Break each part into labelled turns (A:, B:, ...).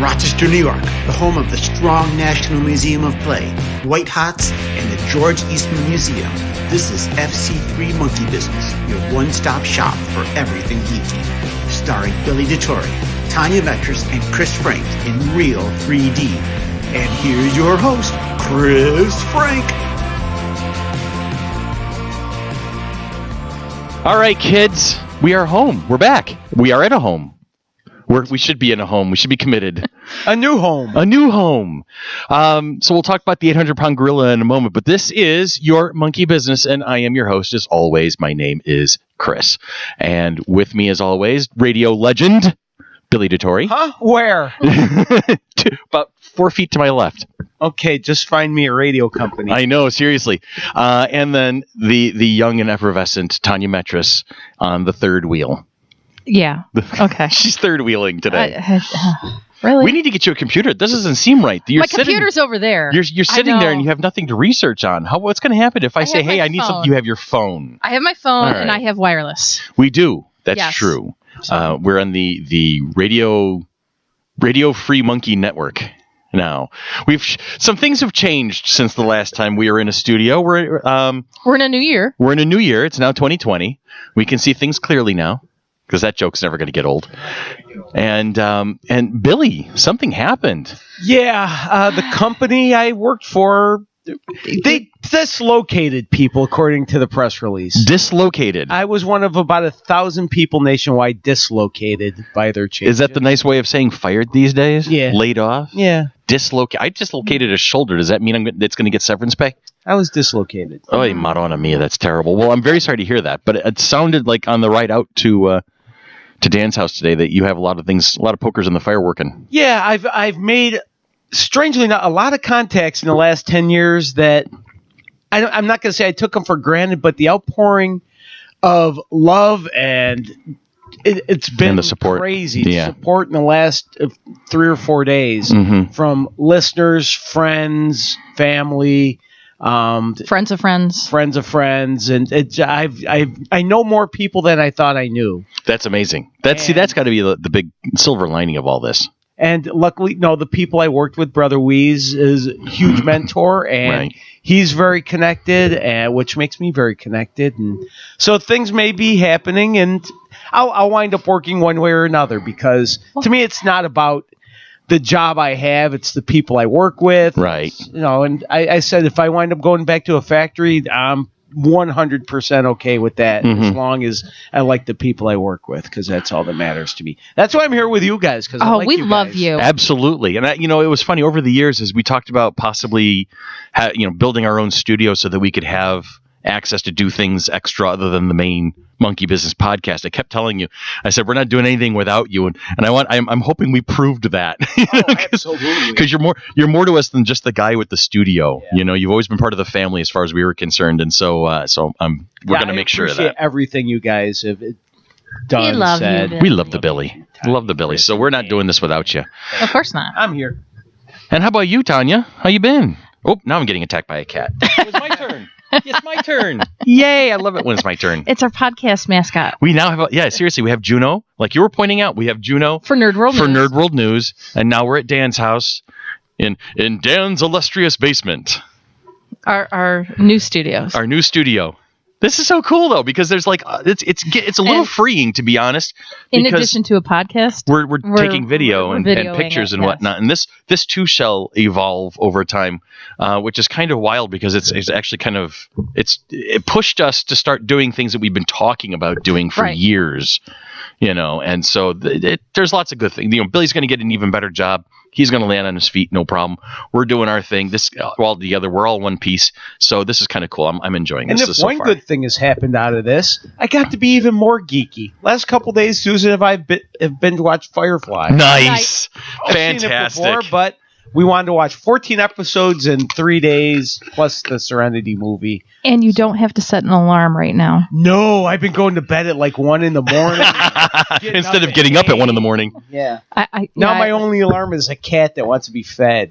A: Rochester, New York, the home of the Strong National Museum of Play, White Hots, and the George Eastman Museum. This is FC3 Monkey Business, your one-stop shop for everything geeky. Starring Billy DeTore, Tanya and Chris Frank in real 3D. And here's your host, Chris Frank.
B: All right, kids, we are home. We're back. We are at a home. We should be in a home. We should be committed.
C: A new home.
B: A new home. So we'll talk about the 800-pound gorilla in a moment, but this is your Monkey Business, and I am your host as always. My name is Chris. And with me as always, radio legend, Billy DeTore.
C: Huh? Where?
B: About 4 feet to my left.
C: Okay, just find me a radio company.
B: I know, seriously. And then the young and effervescent Tanya Metris on the third wheel.
D: Yeah. Okay.
B: She's third wheeling today.
D: Really?
B: We need to get you a computer. This doesn't seem right.
D: My computer's over there.
B: You're sitting there and you have nothing to research on. What's going to happen if I say, hey, I need something? You have your phone.
D: I have my phone and I have wireless.
B: We do. That's true. We're on the Radio Free Monkey Network now. Some things have changed since the last time we were in a studio. We're
D: in a new year.
B: We're in a new year. It's now 2020. We can see things clearly now, because that joke's never going to get old. And Billy, something happened.
C: Yeah, the company I worked for, they dislocated people, according to the press release.
B: Dislocated.
C: I was one of about 1,000 people nationwide dislocated by their change.
B: Is that the nice way of saying fired these days?
C: Yeah.
B: Laid off?
C: Yeah.
B: I dislocated a shoulder. Does that mean it's going to get severance pay?
C: I was dislocated.
B: Oh, Madonna mia, that's terrible. Well, I'm very sorry to hear that, but it sounded like on the ride out to Dan's house today that you have a lot of pokers in the fire working.
C: Yeah, I've made, strangely not, a lot of contacts in the last 10 years that I'm not going to say I took them for granted, but the outpouring of love and it's been
B: and the support.
C: Crazy.
B: Yeah.
C: The support in the last 3 or 4 days from listeners, friends, family,
D: friends of friends, and I know more people than I thought I knew.
B: That's amazing. That's got to be the big silver lining of all this.
C: And luckily, the people I worked with, Brother Weeze is a huge mentor, and he's very connected, which makes me very connected. And so things may be happening, and I'll wind up working one way or another, because to me, it's not about the job I have, it's the people I work with.
B: Right.
C: And I said if I wind up going back to a factory, I'm 100% okay with that, as long as I like the people I work with, because that's all that matters to me. That's why I'm here with you guys.
D: We love you.
B: Absolutely. And it was funny over the years as we talked about possibly building our own studio so that we could have access to do things extra other than the main Monkey Business podcast. I kept telling you, I said, we're not doing anything without you. And I'm hoping we proved that.
C: Absolutely.
B: Because you're more to us than just the guy with the studio. Yeah. You've always been part of the family as far as we were concerned. And so we're going to make sure of that. I appreciate
C: everything you guys have done.
D: We love you.
B: We love the Billy. Love the Billy. So we're not doing this without you.
D: Of course not.
C: I'm here.
B: And how about you, Tanya? How you been? Oh, now I'm getting attacked by a cat. It was my turn. It's my turn. Yay. I love it when it's my turn.
D: It's our podcast mascot.
B: We now have, seriously, we have Juno. Like you were pointing out, we have Juno.
D: For Nerd World
B: News. And now we're at Dan's house in Dan's illustrious basement.
D: Our new studios.
B: Our new studio. This is so cool though, because there's it's a little freeing, to be honest.
D: In addition to a podcast,
B: we're taking video and pictures and whatnot, and this too shall evolve over time, which is kind of wild because it's actually kind of it pushed us to start doing things that we've been talking about doing for years, and so there's lots of good things. Billy's going to get an even better job. He's going to land on his feet, no problem. We're doing our thing. This all together. We're all one piece. So this is kind of cool. I'm enjoying this.
C: And if one good thing has happened out of this, I got to be even more geeky. Last couple days, Susan and I have binge watched Firefly.
B: Nice,
C: I've
B: fantastic.
C: seen it before, but we wanted to watch 14 episodes in 3 days, plus the Serenity movie.
D: And you don't have to set an alarm right now.
C: No, I've been going to bed at like 1 in the morning.
B: Instead of getting up at 1 in the morning.
C: Yeah. My only alarm is a cat that wants to be fed.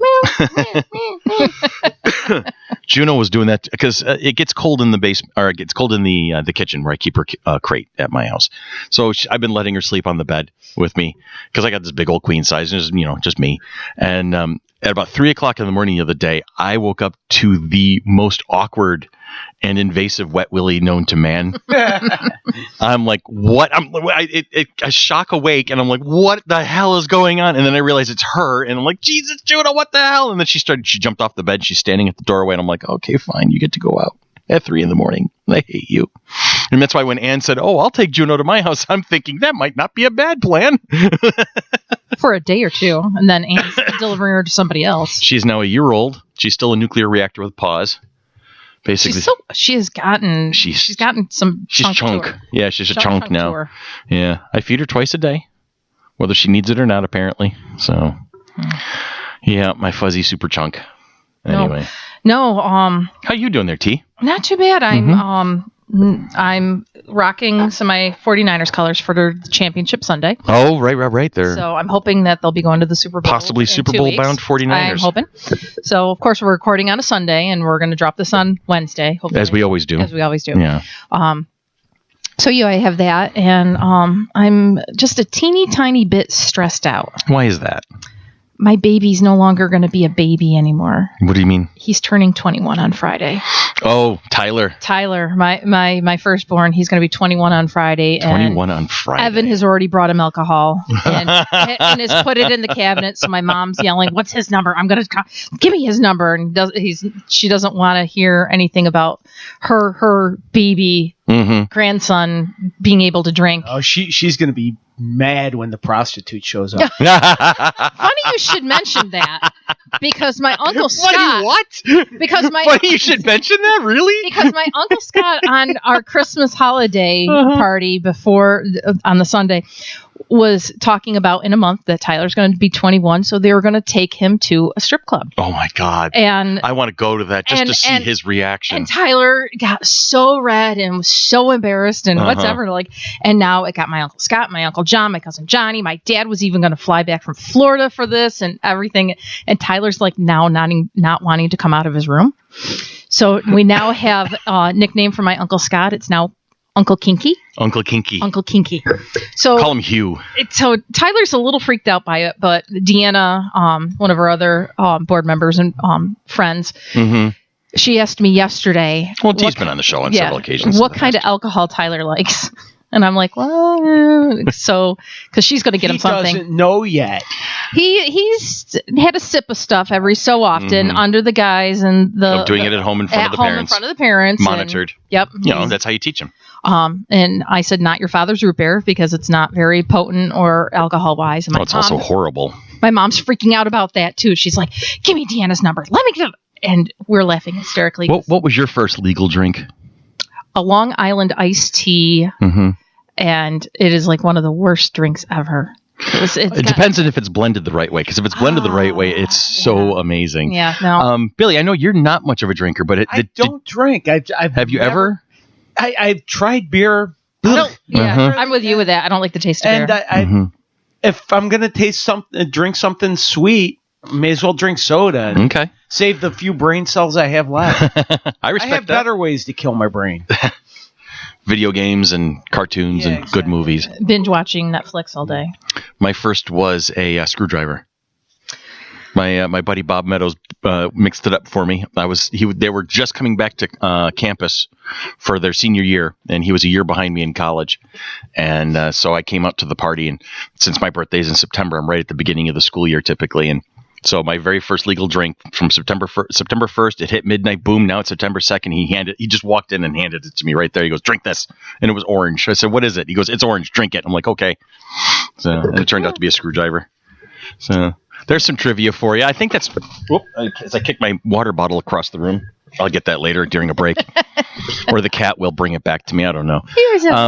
B: Juno was doing that because it gets cold in the basement, or it gets cold in the kitchen where I keep her crate at my house. So I've been letting her sleep on the bed with me because I got this big old queen size, and just me. And at about 3 o'clock in the morning the other day, I woke up to the most awkward and invasive wet willy known to man. I'm like, what? I shock awake, and I'm like, what the hell is going on? And then I realize it's her, and I'm like, Jesus, Juno, what the hell? And then she jumped off the bed. She's standing at the doorway, and I'm like, okay, fine, you get to go out at 3 in the morning. I hate you. And that's why when Ann said, oh, I'll take Juno to my house, I'm thinking that might not be a bad plan.
D: For a day or two, and then Ann's delivering her to somebody else.
B: She's now a year old. She's still a nuclear reactor with paws. Basically,
D: she's gotten some.
B: She's chunk.
D: To her.
B: Yeah, she's a chunk now. Yeah, I feed her twice a day, whether she needs it or not. Apparently, so yeah, my fuzzy super chunk. Anyway,
D: no.
B: How you doing there, T?
D: Not too bad. I'm rocking some of my 49ers colors for the championship Sunday.
B: Oh, right there.
D: So I'm hoping that they'll be going to the Super Bowl.
B: Possibly Super Bowl bound 49ers.
D: I'm hoping. So, of course, we're recording on a Sunday, and we're going to drop this on Wednesday. Hopefully.
B: As we always do.
D: Yeah. So, I have that, and I'm just a teeny tiny bit stressed out.
B: Why is that?
D: My baby's no longer going to be a baby anymore.
B: What do you mean?
D: He's turning 21 on Friday.
B: Oh, Tyler,
D: my firstborn, he's going to be 21 on Friday.
B: 21 on Friday.
D: Evan has already brought him alcohol and has put it in the cabinet. So my mom's yelling, "What's his number? I'm going to give me his number." And she doesn't want to hear anything about her baby grandson being able to drink.
C: Oh, she's going to be mad when the prostitute shows up.
D: Funny you should mention that, because my Uncle Scott. Because
B: funny you should mention that, really?
D: Because my Uncle Scott on our Christmas holiday party on the Sunday was talking about in a month that Tyler's going to be 21, so they were going to take him to a strip club.
B: Oh my God!
D: And
B: I want to go to that just to see his reaction.
D: And Tyler got so red and was so embarrassed and whatever. And now it got my Uncle Scott, my Uncle John, my cousin Johnny. My dad was even going to fly back from Florida for this and everything. And Tyler's now not wanting to come out of his room. So we now have a nickname for my Uncle Scott. It's now Uncle Kinky.
B: Uncle Kinky.
D: Uncle Kinky. So
B: call him Hugh.
D: So Tyler's a little freaked out by it, but Deanna, one of our other board members and friends, she asked me yesterday.
B: Well, T's been on the show on several occasions.
D: What kind of alcohol Tyler likes? And I'm like, well, because she's going to get him something.
C: He doesn't know yet.
D: He's had a sip of stuff every so often under the guise and
B: doing it at home in front of the parents.
D: In front of the parents.
B: Monitored.
D: Yep.
B: That's how you teach him.
D: And I said, not your father's root beer, because it's not very potent or alcohol wise. And
B: it's also horrible.
D: My mom's freaking out about that too. She's like, give me Deanna's number. Let me get it. And we're laughing hysterically.
B: What was your first legal drink?
D: A Long Island iced tea, and it is like one of the worst drinks ever.
B: It depends on if it's blended the right way, because if it's blended the right way, it's so amazing.
D: Yeah, no.
B: Billy, I know you're not much of a drinker, but
C: I don't drink.
B: Have you ever?
C: I've tried beer.
D: I'm with you with that. I don't like the taste of beer.
C: And if I'm gonna drink something sweet, may as well drink soda. And save the few brain cells I have left.
B: I have
C: better ways to kill my brain.
B: Video games and cartoons and good movies.
D: Binge watching Netflix all day.
B: My first was a screwdriver. My buddy Bob Meadows mixed it up for me. They were just coming back to campus for their senior year, and he was a year behind me in college. And so I came out to the party, and since my birthday's in September, I'm right at the beginning of the school year typically, and so my very first legal drink from September 1st, it hit midnight. Boom! Now it's September 2nd. He just walked in and handed it to me right there. He goes, "Drink this," and it was orange. I said, "What is it?" He goes, "It's orange. Drink it." I'm like, "Okay." So and it turned out to be a screwdriver. So there's some trivia for you. I think that's. As I kick my water bottle across the room, I'll get that later during a break, or the cat will bring it back to me. I don't know.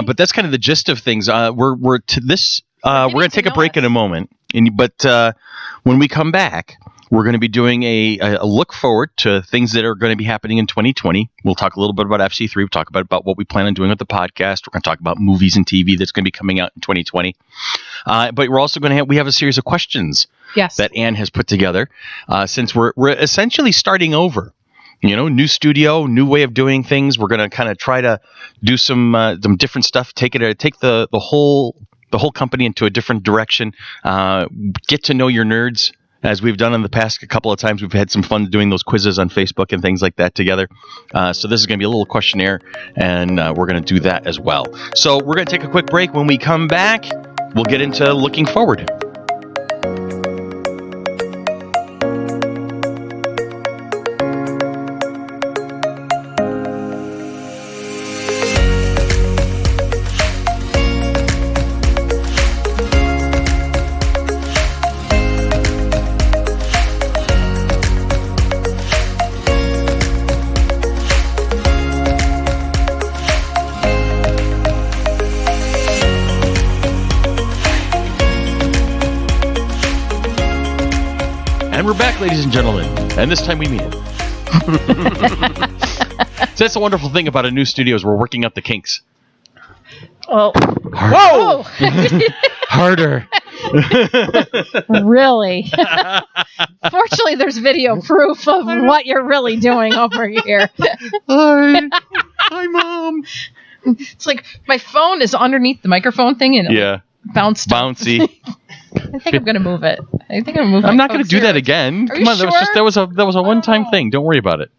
B: But that's kind of the gist of things. We're to this. We're going to take a break in a moment, but when we come back, We're going to be doing a look forward to things that are going to be happening in 2020. We'll talk a little bit about FC3. We'll talk about what we plan on doing with the podcast. We're going to talk about movies and TV that's going to be coming out in 2020. But we're also going to have a series of questions that Ann has put together since we're essentially starting over. New studio, new way of doing things. We're going to kind of try to do some different stuff. Take the whole company into a different direction. Get to know your nerds. As we've done in the past a couple of times, we've had some fun doing those quizzes on Facebook and things like that together. So this is going to be a little questionnaire, and we're going to do that as well. So we're going to take a quick break. When we come back, we'll get into looking forward. And we're back, ladies and gentlemen, and this time we mean it. So that's the wonderful thing about a new studio is we're working out the kinks.
D: Oh.
B: Whoa! Harder.
D: Really? Fortunately, there's video proof of what you're really doing over here.
B: Hi, Mom.
D: It's like my phone is underneath the microphone thing and it bounced.
B: Bouncy.
D: I think I'm going to move it.
B: I'm not going to do that again. Come on,
D: sure?
B: that was a one-time thing. Don't worry about it.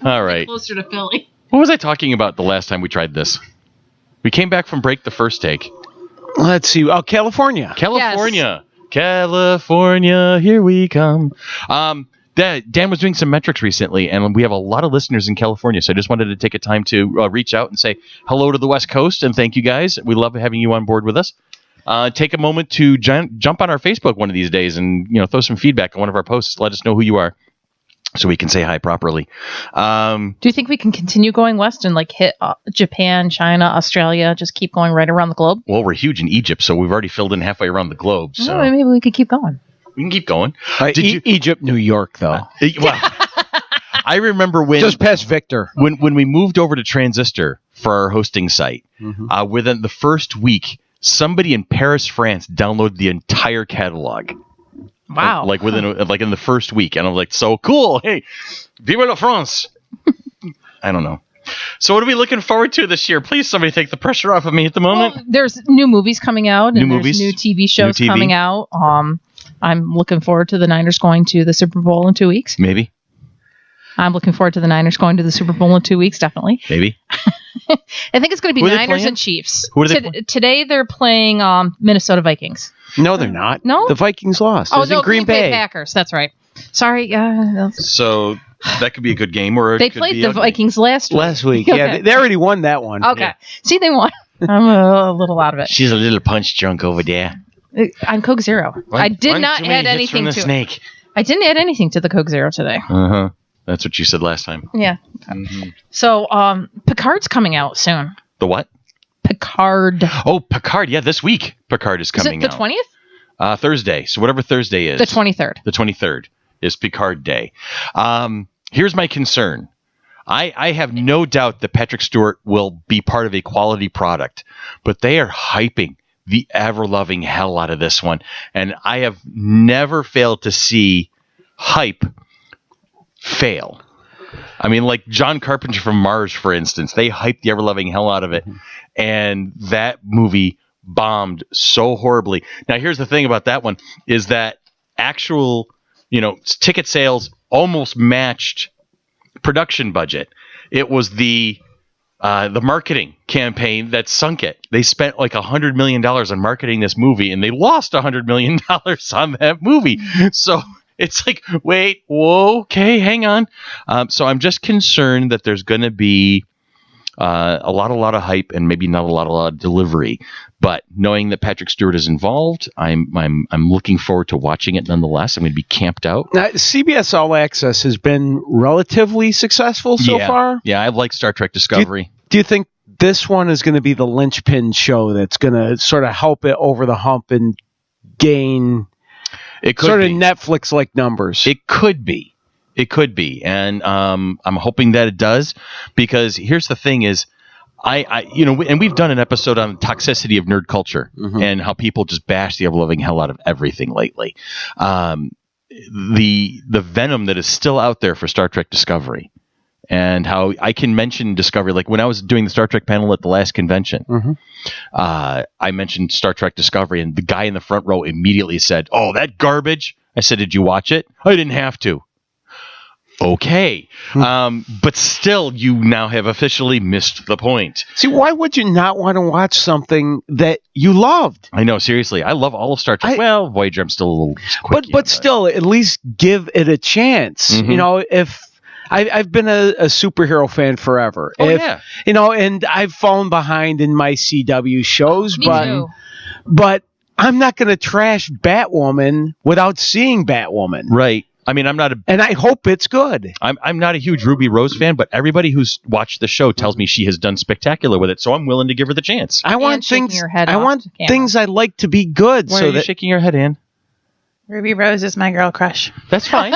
B: All right.
D: Closer to Philly.
B: What was I talking about the last time we tried this? We came back from break the first take.
C: Let's see. Oh, California.
B: Yes. California, here we come. Dan was doing some metrics recently, and we have a lot of listeners in California, so I just wanted to take a time to reach out and say hello to the West Coast, and thank you guys. We love having you on board with us. Take a moment to jump on our Facebook one of these days and throw some feedback on one of our posts. Let us know who you are so we can say hi properly.
D: Do you think we can continue going west and hit Japan, China, Australia, just keep going right around the globe?
B: Well, we're huge in Egypt, so we've already filled in halfway around the globe. So
D: maybe we could keep going.
B: We can keep going.
C: Egypt, New York, though.
B: I remember when
C: just past Victor
B: when we moved over to Transistor for our hosting site. Within the first week, somebody in Paris, France, downloaded the entire catalog.
D: Wow!
B: In the first week, and I'm like, so cool! Hey, vive la France! I don't know. So, what are we looking forward to this year? Please, somebody take the pressure off of me at the moment.
D: Well, there's new movies coming out, and there's new TV shows coming out. I'm looking forward to the Niners going to the Super Bowl in 2 weeks.
B: Maybe.
D: I'm looking forward to the Niners going to the Super Bowl in 2 weeks. Definitely.
B: Maybe.
D: I think it's going to be Niners and Chiefs.
B: Who are they playing?
D: Today they're playing Minnesota Vikings.
C: No, they're not.
D: No?
C: The Vikings lost.
D: Oh, no, Green Bay Packers. That's right. Sorry.
B: So that could be a good game. Or
D: they played the Vikings last week.
C: Okay. Yeah, they already won that one.
D: Okay.
C: Yeah.
D: See, they won. I'm a little out of it.
B: She's a little punch drunk over there.
D: On Coke Zero. I did not add anything to it. I didn't add anything to the Coke Zero today.
B: Uh-huh. That's what you said last time.
D: Yeah. Mm-hmm. So, Picard's coming out soon.
B: The what?
D: Picard.
B: Oh, Picard. Yeah, this week Picard is coming out.
D: Is it the 20th?
B: Thursday. So whatever Thursday is.
D: The 23rd.
B: The 23rd is Picard Day. Here's my concern. I have no doubt that Patrick Stewart will be part of a quality product, but they are hyping the ever-loving hell out of this one. And I have never failed to see hype fail. I mean, like John Carpenter from Mars, for instance, they hyped the ever-loving hell out of it, and that movie bombed so horribly. Now, here's the thing about that one is that actual, ticket sales almost matched production budget. It was the marketing campaign that sunk it. They spent like $100 million on marketing this movie, and they lost $100 million on that movie. So it's like, wait, whoa, okay, hang on. So I'm just concerned that there's going to be a lot of hype and maybe not a lot of delivery. But knowing that Patrick Stewart is involved, I'm looking forward to watching it nonetheless. I'm going to be camped out.
C: Now, CBS All Access has been relatively successful so far.
B: Yeah, I like Star Trek Discovery.
C: Do you think this one is going to be the linchpin show that's going to sort of help it over the hump and gain
B: It could
C: sort
B: be.
C: of Netflix-like numbers.
B: It could be. And I'm hoping that it does, because here's the thing is, and we've done an episode on toxicity of nerd culture and how people just bash the ever-loving hell out of everything lately. The venom that is still out there for Star Trek Discovery, and how I can mention Discovery. Like when I was doing the Star Trek panel at the last convention, I mentioned Star Trek Discovery, and the guy in the front row immediately said, "Oh, that garbage." I said, "Did you watch it?" "I didn't have to." Okay. But still, you now have officially missed the point.
C: See, why would you not want to watch something that you loved?
B: I know, seriously. I love all of Star Trek. Voyager, I'm still a little quickie,
C: but still, at least give it a chance. You know, if I've been a superhero fan forever.
B: Yeah.
C: You know, and I've fallen behind in my CW shows,
D: Me too.
C: but I'm not going to trash Batwoman without seeing Batwoman.
B: Right. I mean,
C: and I hope it's good.
B: I'm not a huge Ruby Rose fan, but everybody who's watched the show tells me she has done spectacular with it, so I'm willing to give her the chance.
C: I want things I like to be good.
B: Why are you shaking your head, Ann?
E: Ruby Rose is my girl crush.
B: That's fine.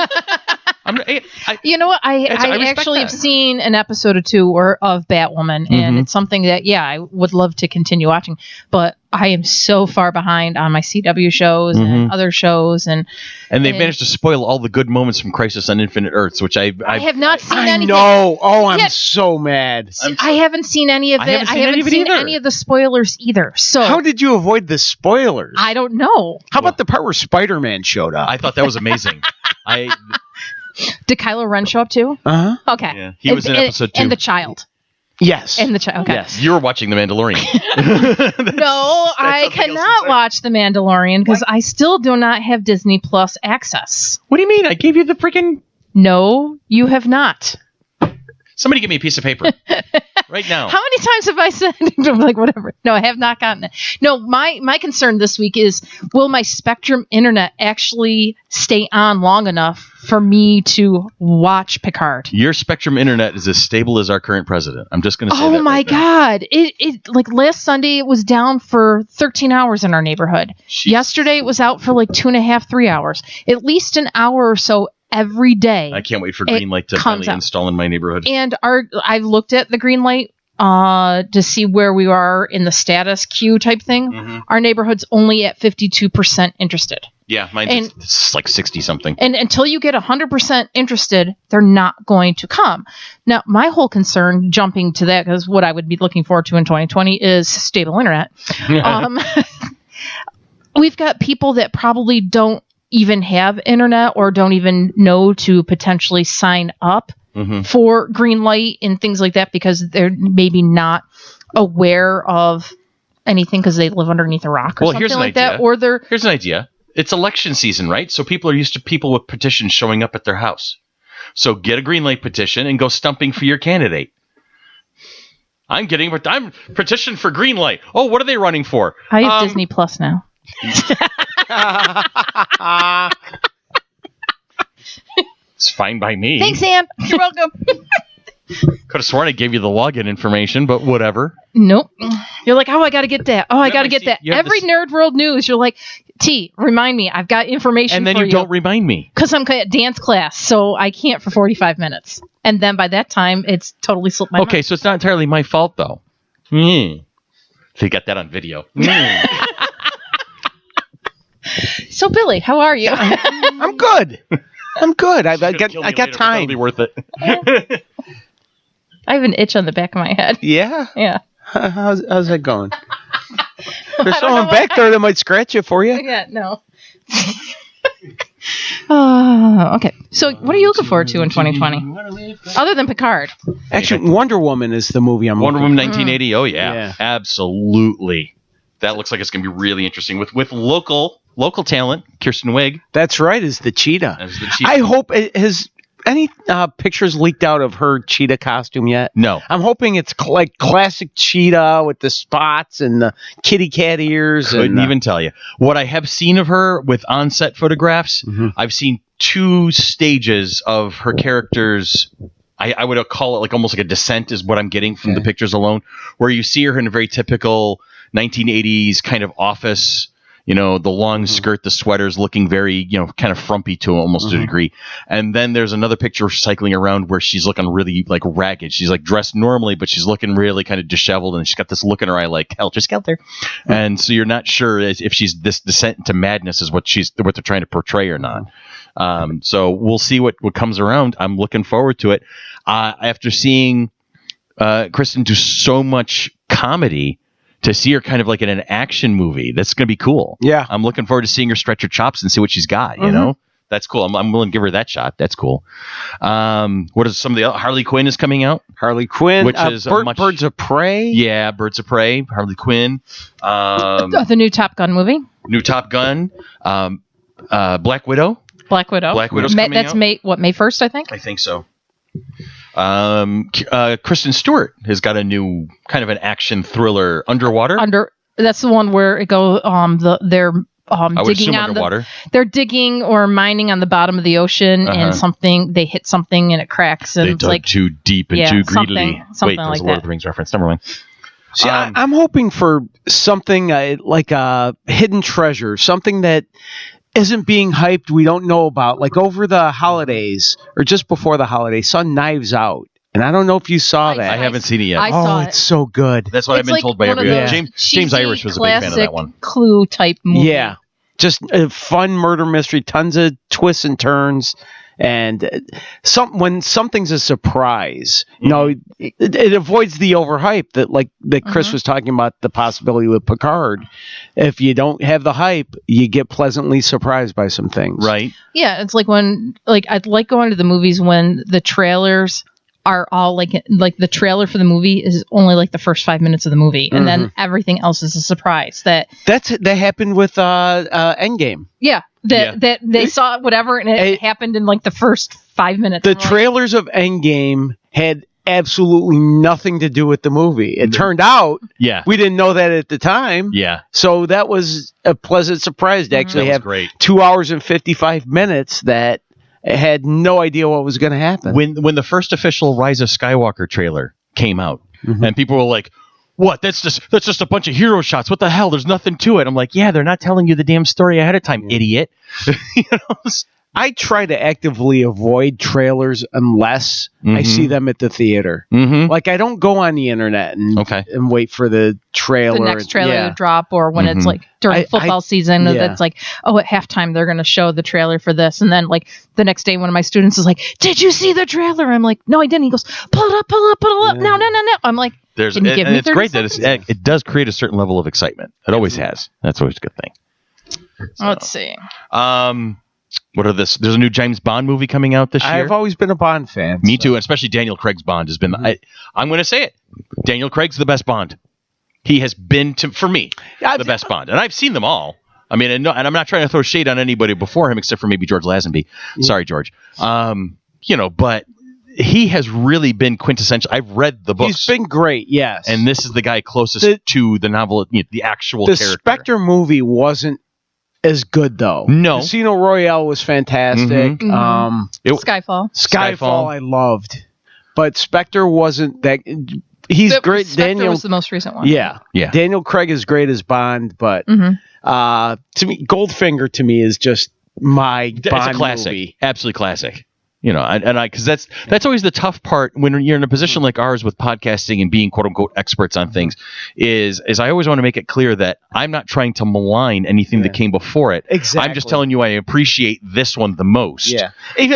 D: You know what? I actually have seen an episode or two of Batwoman, and it's something that, I would love to continue watching. But I am so far behind on my CW shows and other shows, and
B: they managed to spoil all the good moments from Crisis on Infinite Earths, which I
D: have not seen anything.
C: No, I'm so mad.
D: I haven't seen any of it. I haven't seen any of the spoilers either. So
C: how did you avoid the spoilers?
D: I don't know.
C: How about the part where Spider-Man showed up?
B: I thought that was amazing.
D: Did Kylo Ren show up too? Okay.
B: Yeah, he was in episode 2.
D: And the child.
C: Yes.
D: And the child. Okay.
C: Yes.
B: You were watching The Mandalorian.
D: No, I cannot watch The Mandalorian because I still do not have Disney Plus access.
B: What do you mean? I gave you the freaking...
D: No, you have not.
B: Somebody give me a piece of paper right now.
D: How many times have I said, like, whatever? No, I have not gotten it. No, my concern this week is, will my Spectrum internet actually stay on long enough for me to watch Picard?
B: Your Spectrum internet is as stable as our current president. I'm just going to say that.
D: Oh my God. It like last Sunday, it was down for 13 hours in our neighborhood. Jeez. Yesterday, it was out for like 2.5, 3 hours. At least an hour or so every day.
B: I can't wait for Greenlight to finally install in my neighborhood.
D: And I've looked at the Greenlight to see where we are in the status queue type thing. Our neighborhood's only at 52% interested.
B: Yeah, mine's like 60 something.
D: And until you get 100% interested, they're not going to come. Now, my whole concern, jumping to that, because what I would be looking forward to in 2020 is stable internet. We've got people that probably don't even have internet or don't even know to potentially sign up for Greenlight and things like that because they're maybe not aware of anything because they live underneath a rock or something like that. Or
B: here's an idea. It's election season, right? So people are used to people with petitions showing up at their house. So get a Greenlight petition and go stumping for your candidate. I'm petition for Greenlight. Oh, what are they running for?
D: I have Disney Plus now.
B: It's fine by me.
D: Thanks, Ann. You're welcome.
B: Could have sworn I gave you the login information, but whatever.
D: Nope. You're like, I got to get that. I got to get that. Every Nerd World News, you're like, T, remind me. I've got information
B: and then
D: for
B: you don't remind me.
D: Because I'm at dance class, so I can't for 45 minutes. And then by that time, it's totally slipped my mind.
B: Okay, so it's not entirely my fault, though. So you got that on video.
D: So, Billy, how are you?
C: I'm good. I got time.
B: It'll be worth it.
D: I have an itch on the back of my head.
C: Yeah?
D: Yeah.
C: How's that going? There's someone back there that might scratch it for you.
D: Yeah, no. Okay. So what are you looking forward to in 2020? Other than Picard?
C: Actually, Wonder Woman is the movie I'm
B: Wonder Woman 1980. Oh, yeah. Absolutely. That looks like it's going to be really interesting with local talent. Kirsten Wiig.
C: That's right, is the cheetah. I hope has any pictures leaked out of her cheetah costume yet?
B: No.
C: I'm hoping it's like classic cheetah with the spots and the kitty cat ears.
B: Couldn't even tell you. What I have seen of her with on-set photographs, I've seen 2 stages of her character's. I would call it like almost like a descent is what I'm getting from the pictures alone, where you see her in a very typical 1980s kind of office, the long skirt, the sweater's looking very, kind of frumpy to almost a degree. And then there's another picture cycling around where she's looking really like ragged. She's like dressed normally, but she's looking really kind of disheveled, and she's got this look in her eye like helter skelter. And so you're not sure if she's this descent into madness is what they're trying to portray or not. So we'll see what comes around. I'm looking forward to it. After seeing Kristen do so much comedy, to see her kind of like in an action movie, that's going to be cool.
C: Yeah.
B: I'm looking forward to seeing her stretch her chops and see what she's got, That's cool. I'm willing to give her that shot. That's cool. What is some of the other? Harley Quinn is coming out.
C: Harley Quinn.
B: Which is
C: Birds of Prey.
B: Yeah, Birds of Prey. Harley Quinn.
D: The new Top Gun movie.
B: New Top Gun. Black Widow.
D: Black Widow's coming out. That's May 1st, I think.
B: I think so. Kristen Stewart has got a new kind of an action thriller, Underwater.
D: That's the one where it goes. They're digging on
B: underwater.
D: They're digging or mining on the bottom of the ocean, and they hit something and it cracks, and
B: they
D: it's
B: dug
D: like
B: too deep and too greedily.
D: Something
B: Wait,
D: like
B: there's a Lord of the Rings reference. Never mind.
C: See, I'm hoping for something like a hidden treasure, something that isn't being hyped, we don't know about. Like over the holidays, or just before the holidays, saw Knives Out. And I don't know if you saw that.
B: I haven't seen it yet.
D: I saw it.
C: It's so good.
B: That's what I've been told by everyone. James Irish was a big fan of that one.
D: Clue type movie.
C: Yeah. Just a fun murder mystery, tons of twists and turns. And when something's a surprise, it avoids the overhype that Chris was talking about, the possibility with Picard. If you don't have the hype, you get pleasantly surprised by some things.
B: Right.
D: Yeah, it's like I'd like going to the movies when the trailers are all like the trailer for the movie is only like the first 5 minutes of the movie, and then everything else is a surprise. That
C: happened with Endgame.
D: Yeah. That they saw whatever, and it happened in like the first 5 minutes.
C: The trailers of Endgame had absolutely nothing to do with the movie. It turned out, we didn't know that at the time.
B: Yeah.
C: So that was a pleasant surprise to actually have 2 hours and 55 minutes that had no idea what was going to happen.
B: When the first official Rise of Skywalker trailer came out, and people were like, what? That's just a bunch of hero shots. What the hell? There's nothing to it. I'm like, yeah, they're not telling you the damn story ahead of time, idiot.
C: I try to actively avoid trailers unless I see them at the theater. Like, I don't go on the internet and wait for the trailer.
D: The next trailer to drop, or when it's like during football season, that's like, at halftime they're going to show the trailer for this. And then like the next day, one of my students is like, did you see the trailer? I'm like, no, I didn't. He goes, pull it up. No. I'm like,
B: it's great that it does create a certain level of excitement. It always has. That's always a good thing.
D: So, let's see.
B: What are this? There's a new James Bond movie coming out this year.
C: I've always been a Bond fan.
B: Me too, especially Daniel Craig's Bond has been. I'm going to say it. Daniel Craig's the best Bond. He has been for me the best Bond, and I've seen them all. I mean, and I'm not trying to throw shade on anybody before him, except for maybe George Lazenby. Sorry, George. But he has really been quintessential. I've read the books.
C: He's been great, yes.
B: And this is the guy closest to the novel, the actual character. The
C: Spectre movie wasn't as good, though.
B: No.
C: Casino Royale was fantastic.
D: Skyfall
C: I loved. But Spectre wasn't that... He's great.
D: Spectre was the most recent one.
C: Yeah. Daniel Craig is great as Bond, but to me, Goldfinger to me is just my Bond
B: it's a classic.
C: movie.
B: Absolutely classic. Because that's always the tough part when you're in a position like ours with podcasting and being quote unquote experts on things is I always want to make it clear that I'm not trying to malign anything that came before it.
C: Exactly.
B: I'm just telling you I appreciate this one the most.
C: Yeah.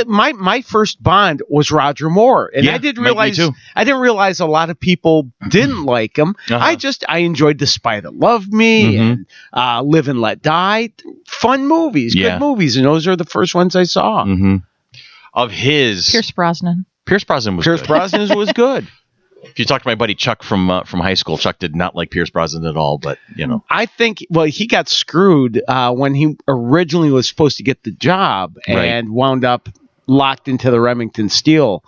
C: My first Bond was Roger Moore, and I didn't realize a lot of people didn't like him. I enjoyed The Spy That Loved Me and Live and Let Die. Fun movies, good movies, and those are the first ones I saw.
B: Of his
D: Pierce Brosnan
B: was good. If you talk to my buddy Chuck from high school, Chuck did not like Pierce Brosnan at all, but
C: I think he got screwed when he originally was supposed to get the job and wound up locked into the Remington Steele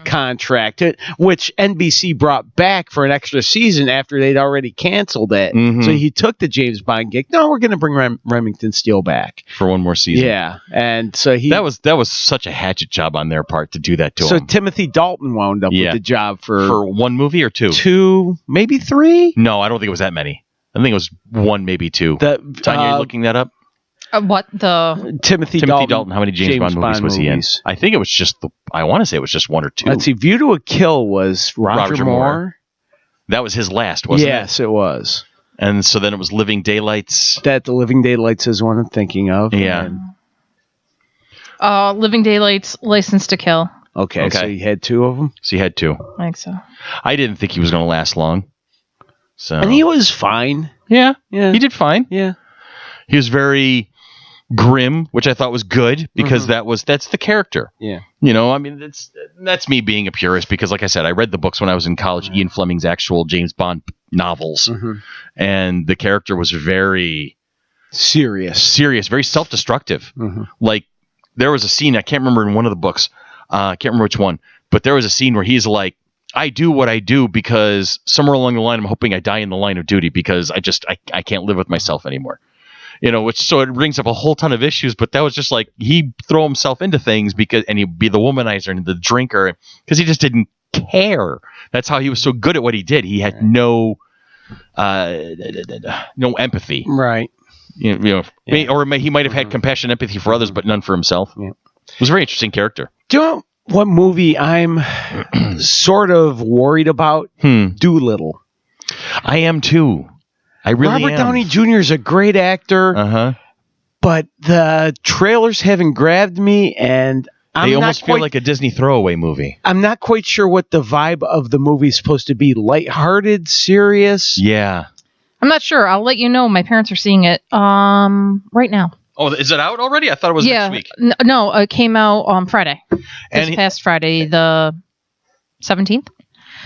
C: contract, which NBC brought back for an extra season after they'd already canceled it. So he took the James Bond gig. No, we're going to bring Remington Steele back
B: for one more season.
C: Yeah, and so
B: that was such a hatchet job on their part to do that to him.
C: So Timothy Dalton wound up with the job for
B: one movie or two,
C: maybe three.
B: No, I don't think it was that many. I think it was 1, maybe 2. Tanya, are you looking that up?
D: What the
B: Timothy Dalton? How many James Bond movies was he in? I think it was just I want to say it was just 1 or 2.
C: Let's see. View to a Kill was Roger Moore.
B: That was his last, wasn't it?
C: Yes, it was.
B: And so then it was Living Daylights.
C: The Living Daylights is one I'm thinking of.
B: Yeah.
D: Living Daylights, License to Kill.
C: Okay, so you had 2 of them?
B: So you had 2.
D: I think so.
B: I didn't think he was going to last long. So.
C: And he was fine.
B: Yeah. He did fine.
C: Yeah.
B: He was very grim, which I thought was good because that's the character.
C: Yeah.
B: You know, I mean, that's me being a purist because, like I said, I read the books when I was in college, Ian Fleming's actual James Bond novels, and the character was very serious, very self-destructive. Like, there was a scene, I can't remember in one of the books, I can't remember which one, but there was a scene where he's like, I do what I do because somewhere along the line, I'm hoping I die in the line of duty because I can't live with myself anymore. You know, so it brings up a whole ton of issues, but that was just like, he'd throw himself into things and he'd be the womanizer and the drinker because he just didn't care. That's how he was so good at what he did. He had no empathy.
C: Right.
B: You know, or he might have had compassion, empathy for others, but none for himself. Yeah. It was a very interesting character.
C: Do you know what movie I'm sort of worried about? Doolittle.
B: I am too. I really am.
C: Robert Downey Jr. is a great actor, but the trailers haven't grabbed me, and
B: they almost feel like a Disney throwaway movie.
C: I'm not quite sure what the vibe of the movie is supposed to be. Lighthearted, serious?
B: Yeah.
D: I'm not sure. I'll let you know. My parents are seeing it right now.
B: Oh, is it out already? I thought it was next week.
D: No, it came out on Friday. Past Friday, the 17th.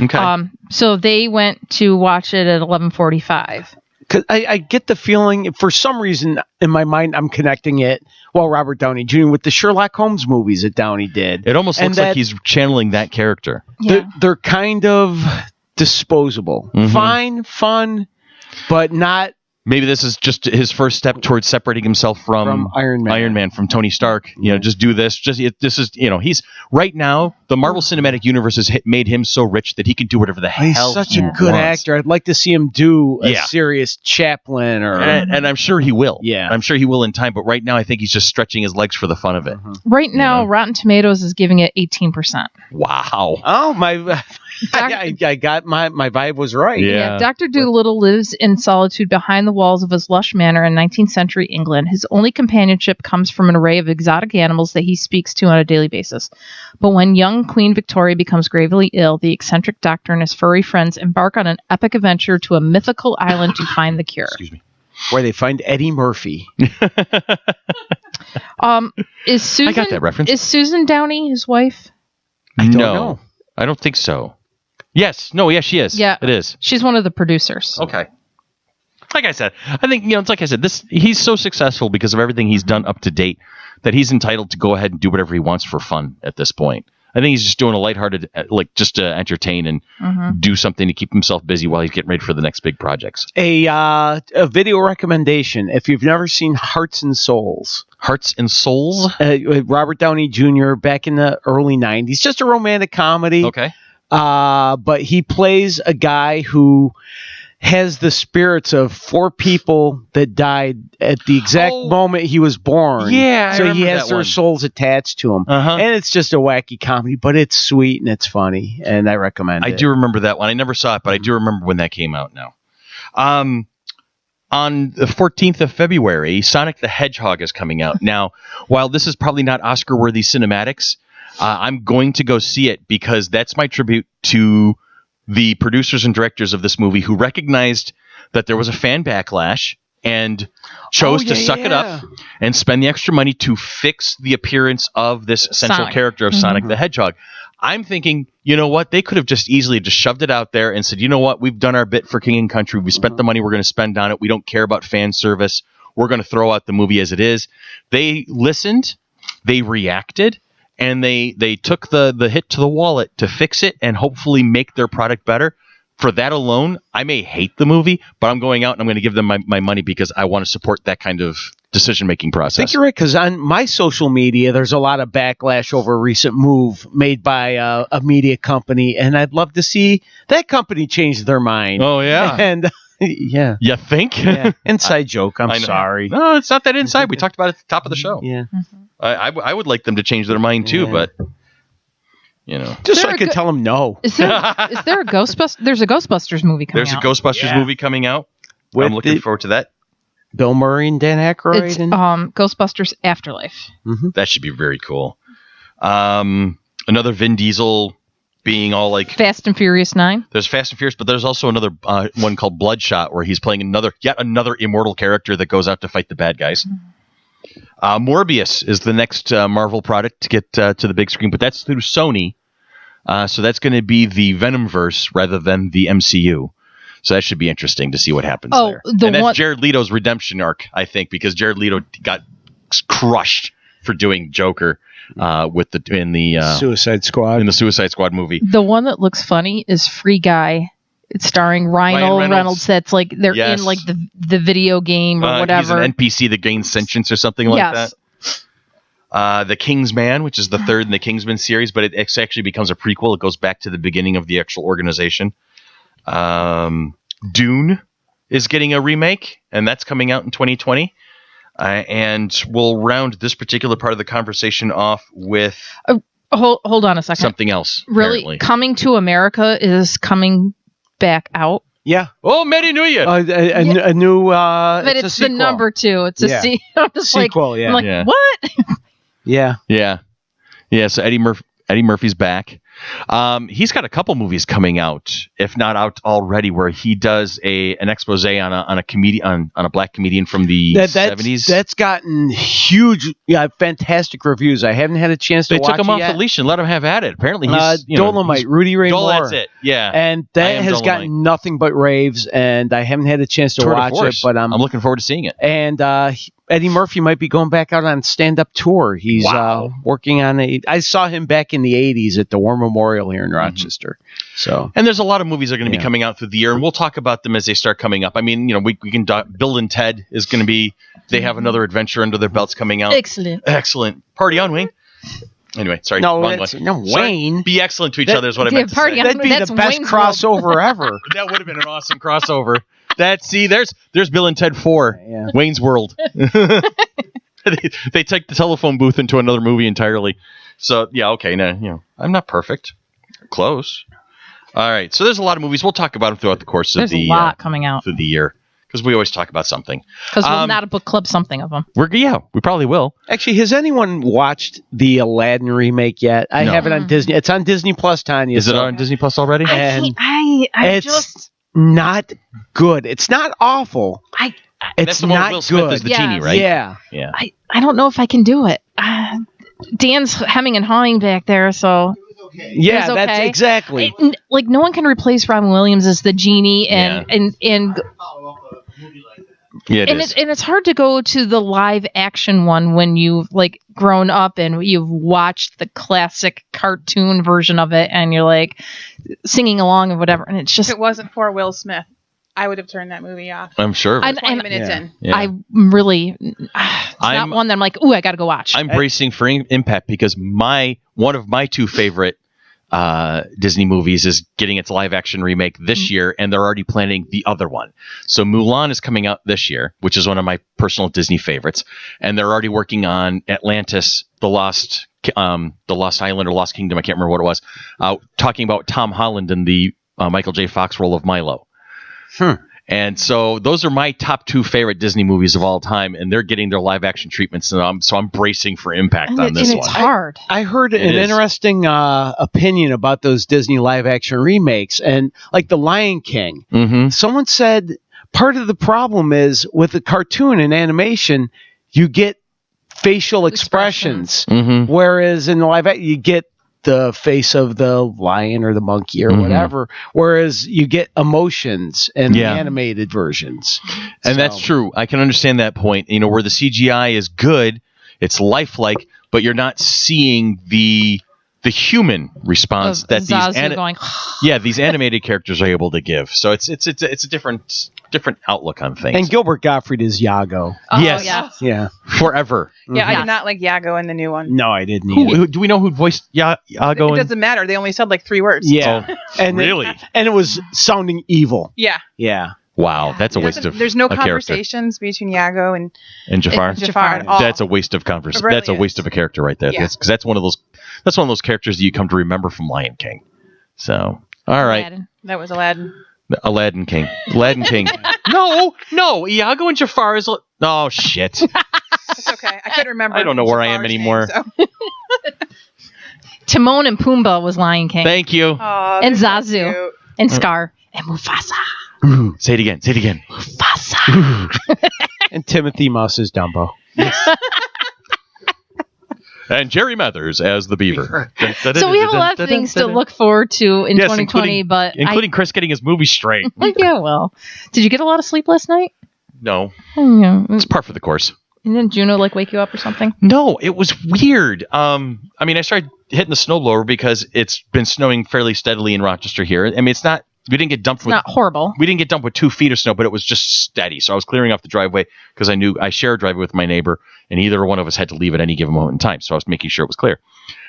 B: Okay.
D: So they went to watch it at 11:45.
C: Because I get the feeling, for some reason, in my mind, I'm connecting it, Robert Downey Jr. with the Sherlock Holmes movies that Downey did.
B: It almost looks like he's channeling that character.
D: Yeah.
C: They're kind of disposable. Fine, fun, but not...
B: Maybe this is just his first step towards separating himself from
C: Iron Man,
B: from Tony Stark. You know, just do this. This is, you know, he's right now. The Marvel Cinematic Universe has made him so rich that he can do whatever the hell he wants.
C: He's such a good actor. I'd like to see him do a serious Chaplin and
B: I'm sure he will.
C: Yeah,
B: I'm sure he will in time. But right now, I think he's just stretching his legs for the fun of it.
D: Right now, Rotten Tomatoes is giving it 18%.
B: Wow.
C: Oh my. I got my vibe was right.
D: Yeah. Dr. Dolittle lives in solitude behind the walls of his lush manor in 19th century England. His only companionship comes from an array of exotic animals that he speaks to on a daily basis. But when young Queen Victoria becomes gravely ill, the eccentric doctor and his furry friends embark on an epic adventure to a mythical island to find the cure.
B: Excuse me.
C: Where they find Eddie Murphy.
D: Is Susan?
B: I got that reference.
D: Is Susan Downey his wife?
C: I don't know.
B: I don't think so. Yes. No, yeah, she is.
D: Yeah.
B: It is.
D: She's one of the producers.
B: Okay. Like I said, I think, it's like I said, he's so successful because of everything he's done up to date that he's entitled to go ahead and do whatever he wants for fun at this point. I think he's just doing a lighthearted, like just to entertain and do something to keep himself busy while he's getting ready for the next big projects.
C: A video recommendation. If you've never seen Hearts and Souls.
B: Hearts and Souls?
C: Robert Downey Jr. back in the early 90s. Just a romantic comedy.
B: Okay.
C: But he plays a guy who has the spirits of 4 people that died at the exact moment he was born.
B: Yeah,
C: so he has their souls attached to him. And it's just a wacky comedy, but it's sweet and it's funny, and I recommend it.
B: I do remember that one. I never saw it, but I do remember when that came out now. On the 14th of February, Sonic the Hedgehog is coming out. Now, while this is probably not Oscar-worthy cinematics, I'm going to go see it because that's my tribute to the producers and directors of this movie who recognized that there was a fan backlash and chose to suck it up and spend the extra money to fix the appearance of this central character of Sonic the Hedgehog. I'm thinking, you know what? They could have just easily just shoved it out there and said, you know what? We've done our bit for King and Country. We spent the money we're going to spend on it. We don't care about fan service. We're going to throw out the movie as it is. They listened. They reacted. And they took the hit to the wallet to fix it and hopefully make their product better. For that alone, I may hate the movie, but I'm going out and I'm going to give them my money because I want to support that kind of decision-making process.
C: I think you're right, because on my social media, there's a lot of backlash over a recent move made by a media company, and I'd love to see that company change their mind.
B: Oh, yeah.
C: And Yeah.
B: You think?
C: Yeah. Inside joke. I'm sorry.
B: No, it's not that inside. We talked about it at the top of the show.
C: Yeah.
B: I would like them to change their mind too, but
C: just so I could tell them no.
D: Is there a Ghostbusters? There's a Ghostbusters movie coming out.
B: There's a Ghostbusters movie coming out. I'm looking forward to that.
C: Bill Murray and Dan Aykroyd.
D: It's Ghostbusters Afterlife.
C: Mm-hmm.
B: That should be very cool. Another Vin Diesel being all like
D: Fast and Furious 9.
B: There's Fast and Furious, but there's also another one called Bloodshot where he's playing yet another immortal character that goes out to fight the bad guys. Morbius is the next Marvel product to get to the big screen, but that's through Sony. So that's going to be the Venomverse rather than the MCU. So that should be interesting to see what happens there. And that's Jared Leto's redemption arc, I think, because Jared Leto got crushed for doing Joker in the
C: Suicide Squad.
B: In the Suicide Squad movie.
D: The one that looks funny is Free Guy. It's starring Ryan Reynolds. That's like they're in like the video game or whatever.
B: He's an NPC that gains sentience or something like that. The King's Man, which is the third in the Kingsman series, but it actually becomes a prequel. It goes back to the beginning of the actual organization. Dune is getting a remake, and that's coming out in 2020. And we'll round this particular part of the conversation off with
D: hold on a second.
B: Something else.
D: Really,
B: apparently.
D: Coming to America is coming back out.
C: Yeah.
B: Oh, Merry New Year.
C: A new.
D: But it's the number 2. It's a
C: sequel.
D: I'm like, what?
C: Yeah.
B: So Eddie Murphy's back. He's got a couple movies coming out, if not out already, where he does an expose on a comedian on a black comedian from the 70s.
C: That's gotten huge, fantastic reviews. I haven't had a chance to watch it.
B: They took him off
C: yet.
B: the leash and let him have at it. Apparently, he's
C: Dolomite, Rudy Ray Moore.
B: That's it. Yeah,
C: and that has gotten nothing but raves, and I haven't had a chance to watch it. But I'm
B: looking forward to seeing it.
C: And Eddie Murphy might be going back out on stand-up tour. He's working on I saw him back in the 80s at the War Memorial here in Rochester. So,
B: and there's a lot of movies that are going to be coming out through the year, and we'll talk about them as they start coming up. I mean, we can Bill and Ted is going to be. They have another adventure under their belts coming out.
D: Excellent.
B: Party on, Wayne. Anyway, sorry.
C: Wayne.
B: Be excellent to each other is what I meant to say.
C: That'd be the best crossover ever.
B: That would have been an awesome crossover. There's Bill and Ted 4, Wayne's World. They take the telephone booth into another movie entirely. So I'm not perfect. Close. All right. So there's a lot of movies. We'll talk about them throughout the course of the
D: There's a lot coming out
B: through the year because we always talk about something.
D: Because we'll not a book club something of them.
B: We probably will.
C: Actually, has anyone watched the Aladdin remake yet? I have it on Disney. It's on Disney Plus, Tanya.
B: Is it on Disney Plus already?
C: It's not good. It's not awful. It's not
B: Will
C: good.
B: Smith is the genie, right?
C: Yeah.
D: I don't know if I can do it. Dan's hemming and hawing back there, so
C: yeah, that's exactly.
D: Like no one can replace Robin Williams as the genie, and it's hard to go to the live action one when you've like grown up and you've watched the classic cartoon version of it, and you're like singing along and whatever, and it's just.
E: If it wasn't for Will Smith, I would have turned that movie off.
B: I'm sure.
E: 20 minutes in.
B: Yeah.
D: I'm really. It's not one that I'm like, ooh, I got to go watch.
B: I'm bracing for impact because one of my two favorite Disney movies is getting its live action remake this year, and they're already planning the other one. So Mulan is coming out this year, which is one of my personal Disney favorites, and they're already working on Atlantis, the Lost Island or Lost Kingdom. I can't remember what it was. Talking about Tom Holland in the Michael J. Fox role of Milo. And so those are my top two favorite Disney movies of all time, and they're getting their live action treatments. And so I'm bracing for impact on this one.
D: It's hard.
C: I heard an interesting opinion about those Disney live action remakes, and like The Lion King.
B: Mm-hmm.
C: Someone said part of the problem is with the cartoon and animation, you get facial expressions, whereas in the live action you get the face of the lion or the monkey or whatever, whereas you get emotions in the animated versions.
B: And that's true. I can understand that point. Where the CGI is good, it's lifelike, but you're not seeing the human response that these animated characters are able to give. So it's a different outlook on things.
C: And Gilbert Gottfried is Iago.
D: Oh,
B: yes.
C: Yeah.
B: Forever.
E: Yeah, I did not like Iago in the new one.
C: No, I didn't either.
B: Do we know who voiced Iago?
E: It doesn't matter. They only said like 3 words.
C: Yeah.
B: And really?
C: And it was sounding evil.
E: Yeah.
C: Yeah.
B: Wow, that's a waste of
E: There's no
B: a character.
E: conversations between Iago and
B: Jafar.
E: Jafar at all.
B: That's a waste of conversation.
E: Really
B: That's a waste of a character right there.
E: Yeah.
B: Because that's one of those characters that you come to remember from Lion King. So, all right.
D: Aladdin.
E: That was Aladdin.
B: Aladdin King. No, Iago and Jafar is. Oh shit.
E: It's okay. I couldn't remember.
B: I don't know where I am
E: Jafar's
B: anymore.
E: name, so.
D: Timon and Pumbaa was Lion King.
B: Thank you.
E: Aw,
D: And
E: they're so
D: Zazu.
E: cute.
D: And Scar. And Mufasa.
B: Say it again.
D: Mufasa.
C: And Timothy Mouse is Dumbo.
B: And Jerry Mathers as the beaver.
D: So we have a lot of things to look forward to in 2020, but
B: including Chris getting his movie straight.
D: Yeah, well. Did you get a lot of sleep last night?
B: No,
D: Yeah.
B: it's par for the course.
D: And didn't Juno wake you up or something?
B: No, it was weird. I started hitting the snowblower because it's been snowing fairly steadily in Rochester here. I mean, we didn't get dumped
D: It's not horrible.
B: We didn't get dumped with 2 feet of snow, but it was just steady. So I was clearing off the driveway because I knew I share a driveway with my neighbor, and either one of us had to leave at any given moment in time. So I was making sure it was clear.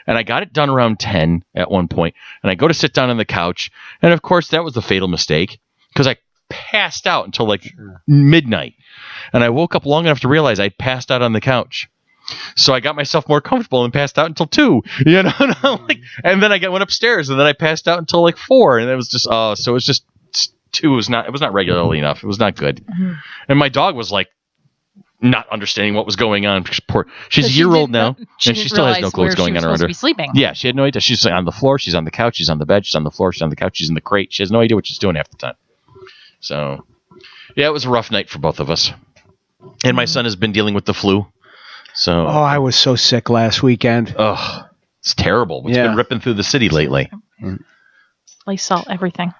B: And I got it done around 10 at one point, and I go to sit down on the couch, and of course that was the fatal mistake because I passed out until midnight, and I woke up long enough to realize I'd passed out on the couch. So I got myself more comfortable and passed out until 2, and then I went upstairs and then I passed out until 4, and it was just so it was just 2 was not regularly enough. It was not good. Mm-hmm. And my dog was not understanding what was going on. She's a year-old now, and she still has no clue what's going on around her.
D: Be sleeping.
B: Yeah, she had no idea. She's on the floor, she's on the couch, she's on the bed, she's on the floor, she's on the couch, she's in the crate. She has no idea what she's doing half the time. So, yeah, it was a rough night for both of us. And my son has been dealing with the flu. So,
C: I was so sick last weekend.
B: Oh, it's terrible. It's been ripping through the city lately.
D: Lysol, everything.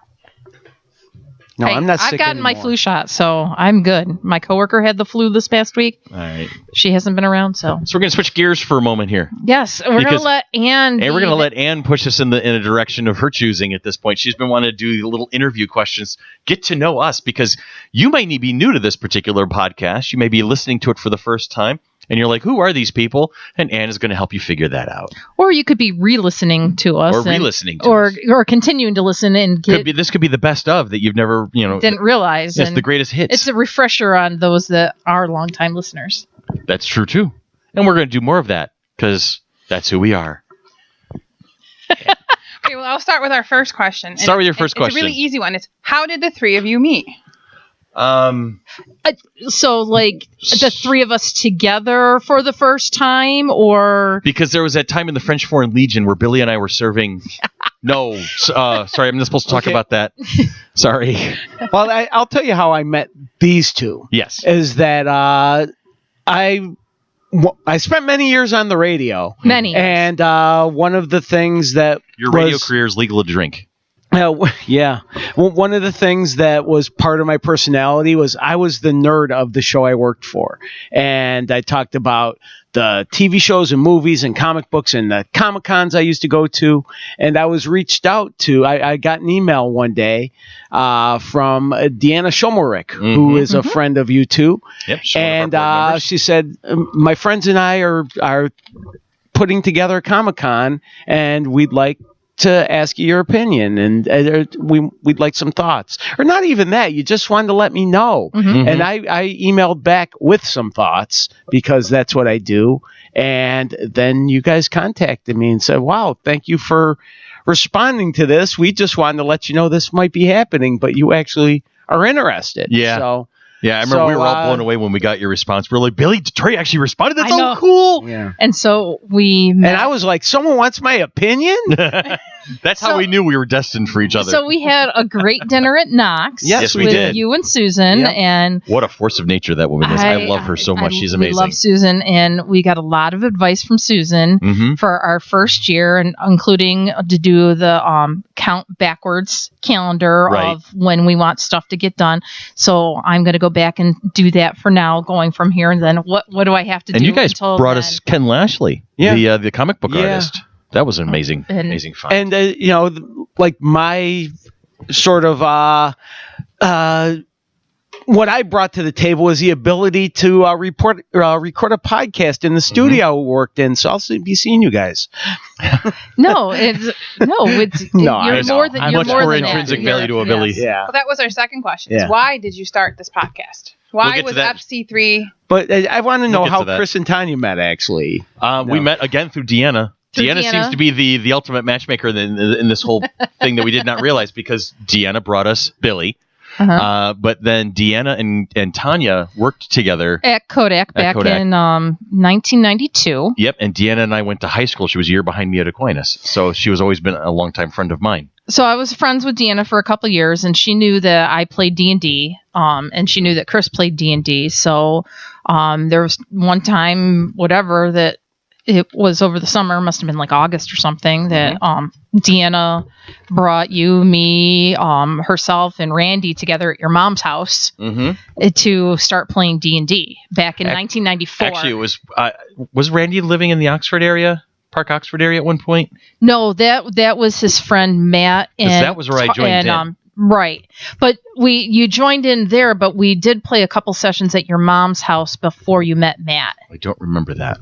C: No,
D: hey,
C: I'm not sick
D: I've gotten
C: anymore.
D: my flu shot, so I'm good. My coworker had the flu this past week.
B: All right.
D: She hasn't been around, so.
B: So we're going to switch gears for a moment here.
D: Yes, we're going to let Anne.
B: And we're going to let Anne push us in a direction of her choosing at this point. She's been wanting to do little interview questions, get to know us, because you might be new to this particular podcast. You may be listening to it for the first time. And you're like, who are these people? And Anne is going to help you figure that out.
D: Or you could be re-listening to us. Or continuing to listen and
B: this could be the best of that you've never,
D: didn't realize.
B: It's the greatest hits.
D: It's a refresher on those that are longtime listeners.
B: That's true, too. And we're going to do more of that because that's who we are.
E: Okay, well, I'll start with our first question.
B: Start with your first question.
E: It's a really easy one. It's how did the 3 of you meet?
D: So the 3 of us together for the first time, or
B: because there was that time in the French Foreign Legion where Billy and I were serving. No, sorry, I'm not supposed to talk about that. Sorry.
C: Well, I'll tell you how I met these two.
B: Yes,
C: is that I spent many years on the radio.
D: Many.
C: And one of the things that
B: your radio career is legal to drink.
C: Yeah. Well, one of the things that was part of my personality was I was the nerd of the show I worked for. And I talked about the TV shows and movies and comic books and the Comic-Cons I used to go to. And I was reached out to. I got an email one day from Deanna Schomerick, who is a friend of you two.
B: Yep.
C: And she said, my friends and I are putting together a Comic-Con, and we'd like to ask you your opinion, and we'd like some thoughts, or not even that. You just wanted to let me know, and I emailed back with some thoughts because that's what I do. And then you guys contacted me and said, "Wow, thank you for responding to this. We just wanted to let you know this might be happening, but you actually are interested."
B: Yeah.
C: So.
B: Yeah, I remember we were all blown away when we got your response. We were like, Billy, Trey actually responded? That's so cool.
C: Yeah.
D: And so we met.
C: And I was like, someone wants my opinion?
B: That's how we knew we were destined for each other.
D: So we had a great dinner at Knox.
B: Yes, we
D: with
B: did.
D: You and Susan.
C: Yep.
D: And
B: what a force of nature that woman is. I love her so much. She's amazing.
D: We love Susan, and we got a lot of advice from Susan for our first year, and including to do the count backwards calendar of when we want stuff to get done. So I'm going to go back and do that for now, going from here. And then what do I have to do?
B: And you guys brought us Ken Lashley, the comic book artist. That was an amazing fun.
C: And, like my sort of what I brought to the table was the ability to record a podcast in the studio we worked in. So I'll be seeing you guys.
D: No,
C: I
D: you're
C: know.
D: more than
B: I'm
D: you're
B: much
D: more
B: more
D: than
B: intrinsic
D: that.
B: value to ability.
C: Yeah.
E: Well, that was our second question.
C: Yeah.
E: Is why did you start this podcast?
B: We'll
E: Why
B: get to
E: was
B: that.
E: FC3?
C: But I want to know
B: get
C: how
B: to that.
C: Chris and Tanya met, actually.
B: We met again through Deanna. Deanna
D: Deanna.
B: seems to be the ultimate matchmaker in this whole thing that we did not realize, because Deanna brought us Billy. But then Deanna and Tanya worked together
D: At Kodak back in 1992.
B: Yep, and Deanna and I went to high school. She was a year behind me at Aquinas, so she was always been a longtime friend of mine.
D: So I was friends with Deanna for a couple years, and she knew that I played D&D, and she knew that Chris played D&D. So there was one time, whatever, that it was over the summer, must have been like August or something, that Deanna brought you, me, herself, and Randy together at your mom's house to start playing D&D back in 1994.
B: Actually, it was Randy living in the Oxford area? Park Oxford area at one point?
D: No, that was his friend Matt, and
B: that was where I joined in.
D: Right, but you joined in there, but we did play a couple sessions at your mom's house before you met Matt.
B: I don't remember that.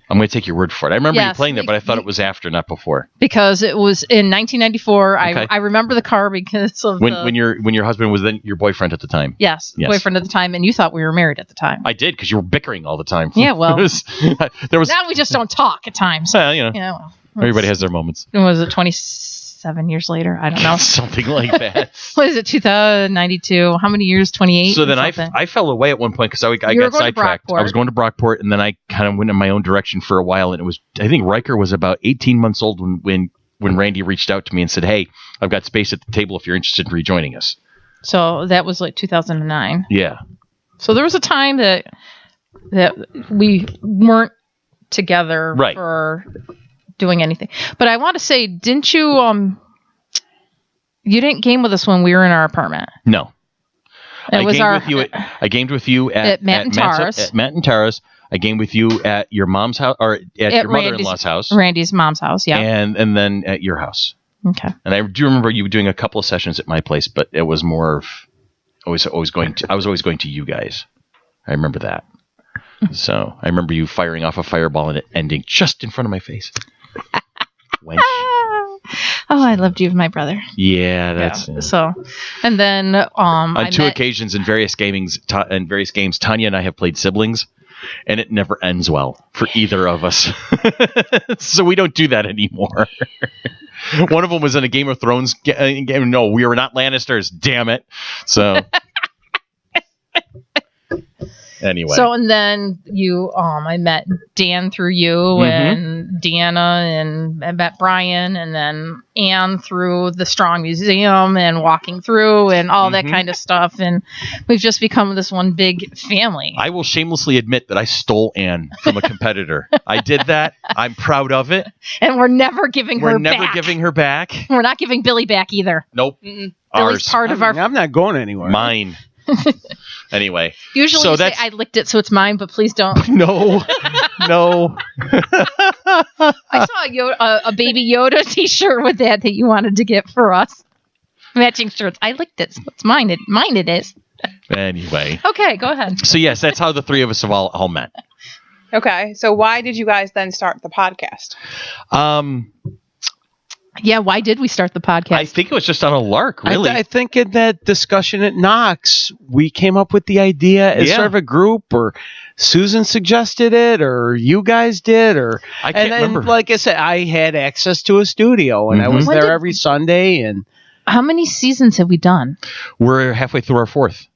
B: I'm going to take your word for it. I remember you
D: Yes,
B: playing there, but I thought it was after, not before.
D: Because it was in 1994.
B: Okay.
D: I remember the car because of
B: when your husband was then your boyfriend at the time.
D: Yes, boyfriend at the time, and you thought we were married at the time.
B: I did, because you were bickering all the time.
D: Yeah, well,
B: there was.
D: now we just don't talk at times.
B: Well, everybody has their moments.
D: Was it 27 years later? I don't know.
B: Something like that.
D: What is it? 2092? How many years? 28.
B: So then I fell away at one point because I got sidetracked. I was going to Brockport, and then I kind of went in my own direction for a while. And it was, I think Riker was about 18 months old when Randy reached out to me and said, "Hey, I've got space at the table if you're interested in rejoining us."
D: So that was like 2009.
B: Yeah.
D: So there was a time that we weren't together for doing anything. But I want to say, didn't you you didn't game with us when we were in our apartment?
B: No.
D: I
B: gamed with you at
D: Matt and Tara's.
B: At Matt and Tara's. I gamed with you at your mom's house, or at your mother-in-law's house.
D: Randy's mom's house, yeah.
B: And then at your house.
D: Okay.
B: And I do remember you doing a couple of sessions at my place, but it was more of I was always going to you guys. I remember that. So I remember you firing off a fireball and it ending just in front of my face. Wench.
D: Oh, I loved you, my brother.
B: Yeah, that's
D: so. And then
B: on two occasions in various games, Tanya and I have played siblings, and it never ends well for either of us. So we don't do that anymore. One of them was in a Game of Thrones game. No, we were not Lannisters. Damn it. So. Anyway.
D: So, and then I met Dan through you and Deanna and I met Brian, and then Anne through the Strong Museum and walking through and all that kind of stuff. And we've just become this one big family.
B: I will shamelessly admit that I stole Anne from a competitor. I did that. I'm proud of it.
D: And we're never giving her back.
B: We're never giving her back.
D: We're not giving Billy back either.
B: Nope.
D: Billy's part of our...
C: I'm not going anywhere.
B: Mine. Anyway,
D: usually
B: so
D: you say I licked it, so it's mine, but please don't.
B: No.
D: I saw a baby Yoda T-shirt with that you wanted to get for us. Matching shirts. I licked it, so it's mine. Mine it is.
B: Anyway.
D: Okay, go ahead.
B: So yes, that's how the three of us have all met.
E: Okay, so why did you guys then start the podcast?
D: Yeah, why did we start the podcast?
B: I think it was just on a lark, really.
C: I think in that discussion at Knox, we came up with the idea as sort of a group, or Susan suggested it, or you guys did, or
B: I can't remember.
C: Like I said, I had access to a studio, and I was there every Sunday. And
D: how many seasons have we done?
B: We're halfway through our fourth.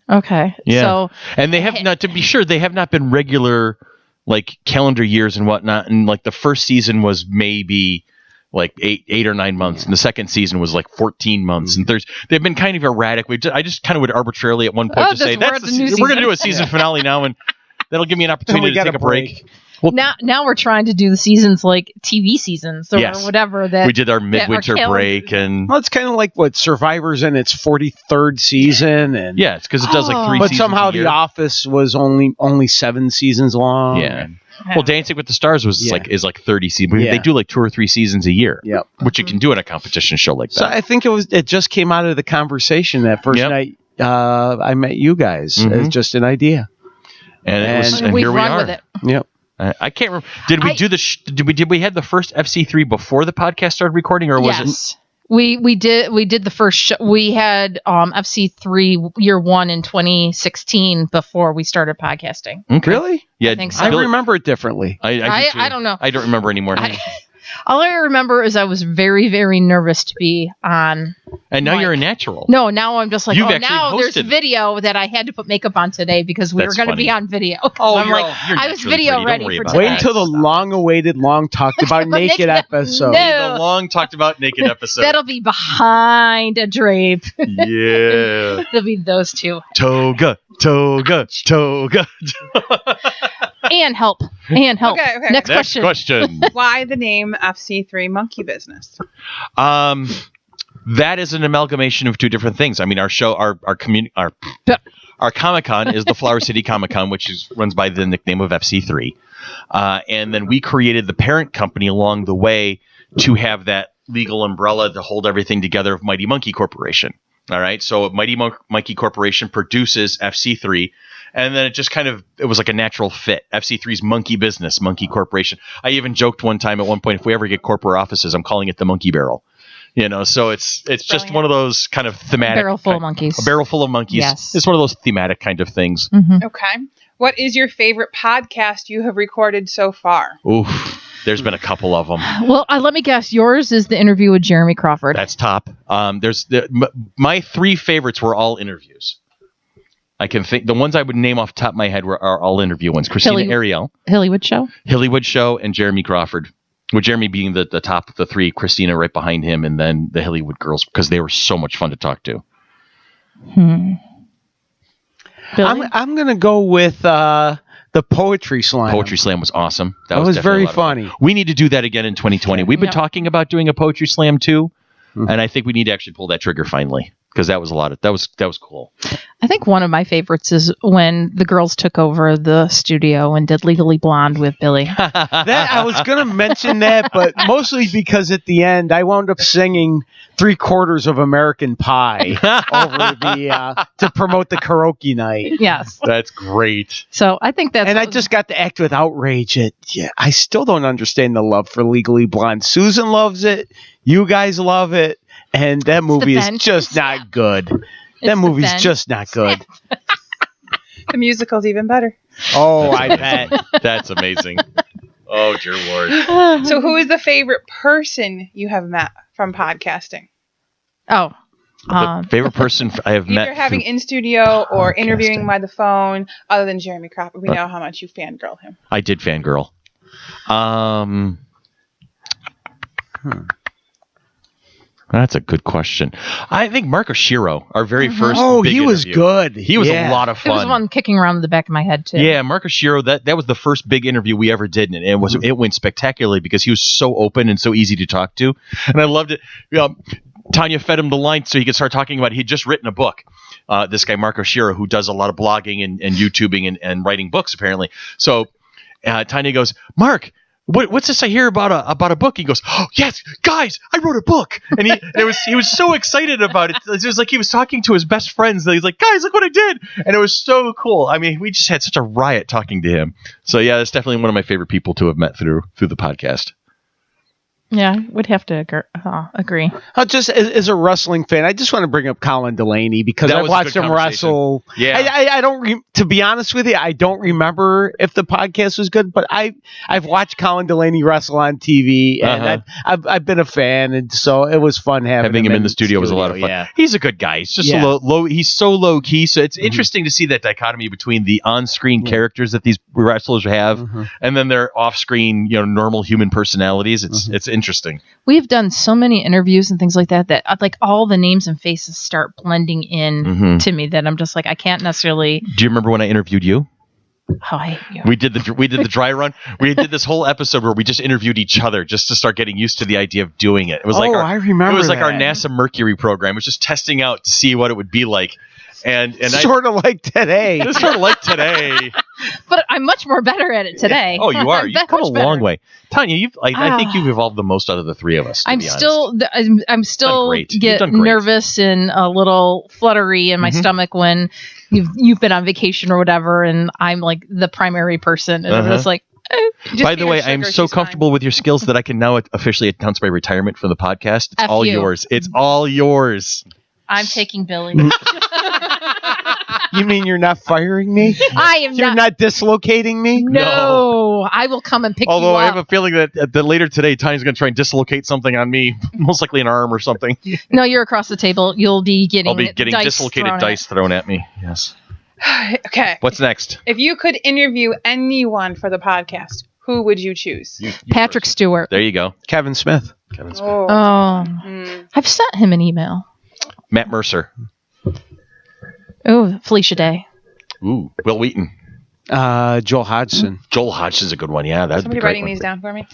D: Okay.
B: Yeah.
D: So,
B: and they have not, to be sure, they have not been regular, like calendar years and whatnot. And like the first season was maybe like 8 or 9 months, and the second season was like 14 months. And they've been kind of erratic. I just kind of would arbitrarily at one point just say, we're going to do a season finale now, and that'll give me an opportunity to take a break.
D: Well, now we're trying to do the seasons like TV seasons or whatever. That
B: we did our midwinter break, and
C: it's kind of like what Survivor's in its 43rd season, and
B: it's because it does like 3
C: but
B: seasons
C: somehow
B: a year.
C: The Office was only 7 seasons long.
B: Yeah. Well, Dancing with the Stars is like 30 seasons. They do like 2 or 3 seasons a year.
C: Yep.
B: Which you can do in a competition show like that.
C: So I think it just came out of the conversation that first night I met you guys as just an idea.
B: And
D: we've
B: here we
D: run
B: are.
D: with it.
C: Yep.
B: I can't remember. Did we do the? Did we had the first FC3 before the podcast started recording, or was it?
D: We did the first show. We had FC3 year 1 in 2016 before we started podcasting.
B: Okay.
C: Really?
B: Yeah,
D: I think so.
C: I remember it differently.
D: I don't know.
B: I don't remember anymore.
D: All I remember is I was very, very nervous to be on.
B: And now you're a natural.
D: No, now I'm just like,
B: You've
D: now there's
B: hosted.
D: Video that I had to put makeup on today because we were going to be on video.
B: Oh,
D: I'm I was video ready for today.
C: Wait until the long-awaited, long-talked about naked episode.
B: The long talked about naked episode.
D: That'll be behind a drape.
B: Yeah.
D: It'll be those two.
B: Toga.
D: And help.
E: Okay.
D: Next question.
E: Why the name FC3 Monkey Business?
B: That is an amalgamation of two different things. I mean, our show, our Comic-Con is the Flower City Comic-Con, which runs by the nickname of FC3. And then we created the parent company along the way to have that legal umbrella to hold everything together of Mighty Monkey Corporation. All right. So Mighty Monkey Corporation produces FC3. And then it was like a natural fit. FC3's Monkey Business, Monkey Corporation. I even joked one point, if we ever get corporate offices, I'm calling it the Monkey Barrel. So it's just one of those kind of thematic.
D: A barrel full of monkeys.
B: A barrel full of monkeys. Yes. It's one of those thematic kind of things.
D: Mm-hmm.
E: Okay. What is your favorite podcast you have recorded so far?
B: Oof. There's been a couple of them.
D: Well, let me guess. Yours is the interview with Jeremy Crawford.
B: That's top. My three favorites were all interviews. I can think the ones I would name off the top of my head are all interview ones. Christina Ariel,
D: Hillywood Show, and Jeremy Crawford.
B: With Jeremy being the top of the three, Christina right behind him, and then the Hillywood girls because they were so much fun to talk to.
C: I'm gonna go with the Poetry Slam.
B: Poetry Slam was awesome.
C: That was very funny.
B: We need to do that again in 2020. We've been talking about doing a Poetry Slam too, and I think we need to actually pull that trigger finally. Because that was that was cool.
D: I think one of my favorites is when the girls took over the studio and did Legally Blonde with Billy.
C: That I was going to mention that, but mostly because at the end I wound up singing 3/4 of American Pie over to promote the karaoke night.
D: Yes,
B: that's great.
D: So I think that's.
C: And I just got to act with outrage. I still don't understand the love for Legally Blonde. Susan loves it. You guys love it. And that movie is just not good. That movie's just not good.
E: The musical's even better.
C: Oh, I bet.
B: That's amazing. Oh, dear Lord.
E: So who is the favorite person you have met from podcasting?
D: Oh.
B: The favorite person I have met.
E: Either having in studio or interviewing by the phone, other than Jeremy Crawford. We know how much you fangirl him.
B: I did fangirl. That's a good question. I think Mark Oshiro, our very first.
C: Oh,
B: big
C: he was
B: interview.
C: good.
B: He was a lot of fun.
D: It was one kicking around in the back of my head too.
B: Yeah, Mark Oshiro. That was the first big interview we ever did, and it went spectacularly because he was so open and so easy to talk to, and I loved it. Tanya fed him the line so he could start talking about. He'd just written a book. This guy Mark Oshiro, who does a lot of blogging and YouTubing and writing books apparently. So Tanya goes, Mark. What's this I hear about a book? He goes, oh, yes, guys, I wrote a book. And he was so excited about it. It was like he was talking to his best friends. He's like, guys, look what I did. And it was so cool. I mean, we just had such a riot talking to him. So yeah, that's definitely one of my favorite people to have met through the podcast.
D: Yeah, would have to agree.
C: Just as a wrestling fan, I just want to bring up Colin Delaney because I've watched him wrestle.
B: Yeah,
C: I don't. To be honest with you, I don't remember if the podcast was good, but I've watched Colin Delaney wrestle on TV, and I've been a fan, and so it was fun having
B: him in the studio. Was a lot of fun. Yeah. He's a good guy. He's just low. He's so low key. So it's interesting to see that dichotomy between the on-screen characters that these wrestlers have, and then their off-screen, normal human personalities. It's interesting.
D: We've done so many interviews and things like that like all the names and faces start blending in to me that I'm just like I can't necessarily.
B: Do you remember when I interviewed you?
D: Oh, I hate you.
B: We did the dry run. We did this whole episode where we just interviewed each other just to start getting used to the idea of doing it. It was
C: I remember.
B: It was like our
C: that.
B: NASA Mercury program. It was just testing out to see what it would be like. And
C: sort of like today.
B: It's sort of like today.
D: But I'm much more better at it today.
B: Oh, you are. You've come a long way. Tanya, I think you've evolved the most out of the three of us.
D: I'm still get
B: great.
D: nervous and a little fluttery in my stomach when you've been on vacation or whatever, and I'm like the primary person, and I'm just like.
B: By the way, I'm so comfortable with your skills that I can now officially announce my retirement from the podcast. It's all yours. It's all yours.
D: I'm taking Billy.
C: You mean you're not firing me?
D: I am.
C: You're not dislocating me?
D: No, I will come and pick you up.
B: Although I have a feeling that later today, Tanya's going to try and dislocate something on me, most likely an arm or something.
D: No, you're across the table. I'll be getting
B: dislocated dice thrown at me. Yes.
E: Okay.
B: What's next?
E: If you could interview anyone for the podcast, who would you choose?
D: Patrick Stewart.
B: There you go.
C: Kevin Smith.
E: Oh.
D: I've sent him an email.
B: Matt Mercer.
D: Oh, Felicia Day.
B: Ooh, Will Wheaton.
C: Joel Hodgson.
B: Joel Hodgson's a good one. Yeah, that's
E: somebody writing these down for me.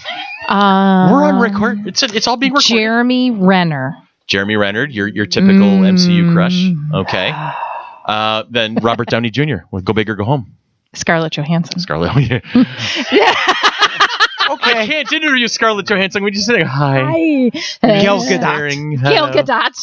B: We're on record. It's all being recorded.
D: Jeremy Renner.
B: Jeremy Renner, your typical MCU crush. Okay. Then Robert Downey Jr. with Go Big or Go Home.
D: Scarlett Johansson.
B: Scarlett. Okay. I can't interview Scarlett Johansson. We just say hi.
C: Gal Gadot.
D: Gal Gadot.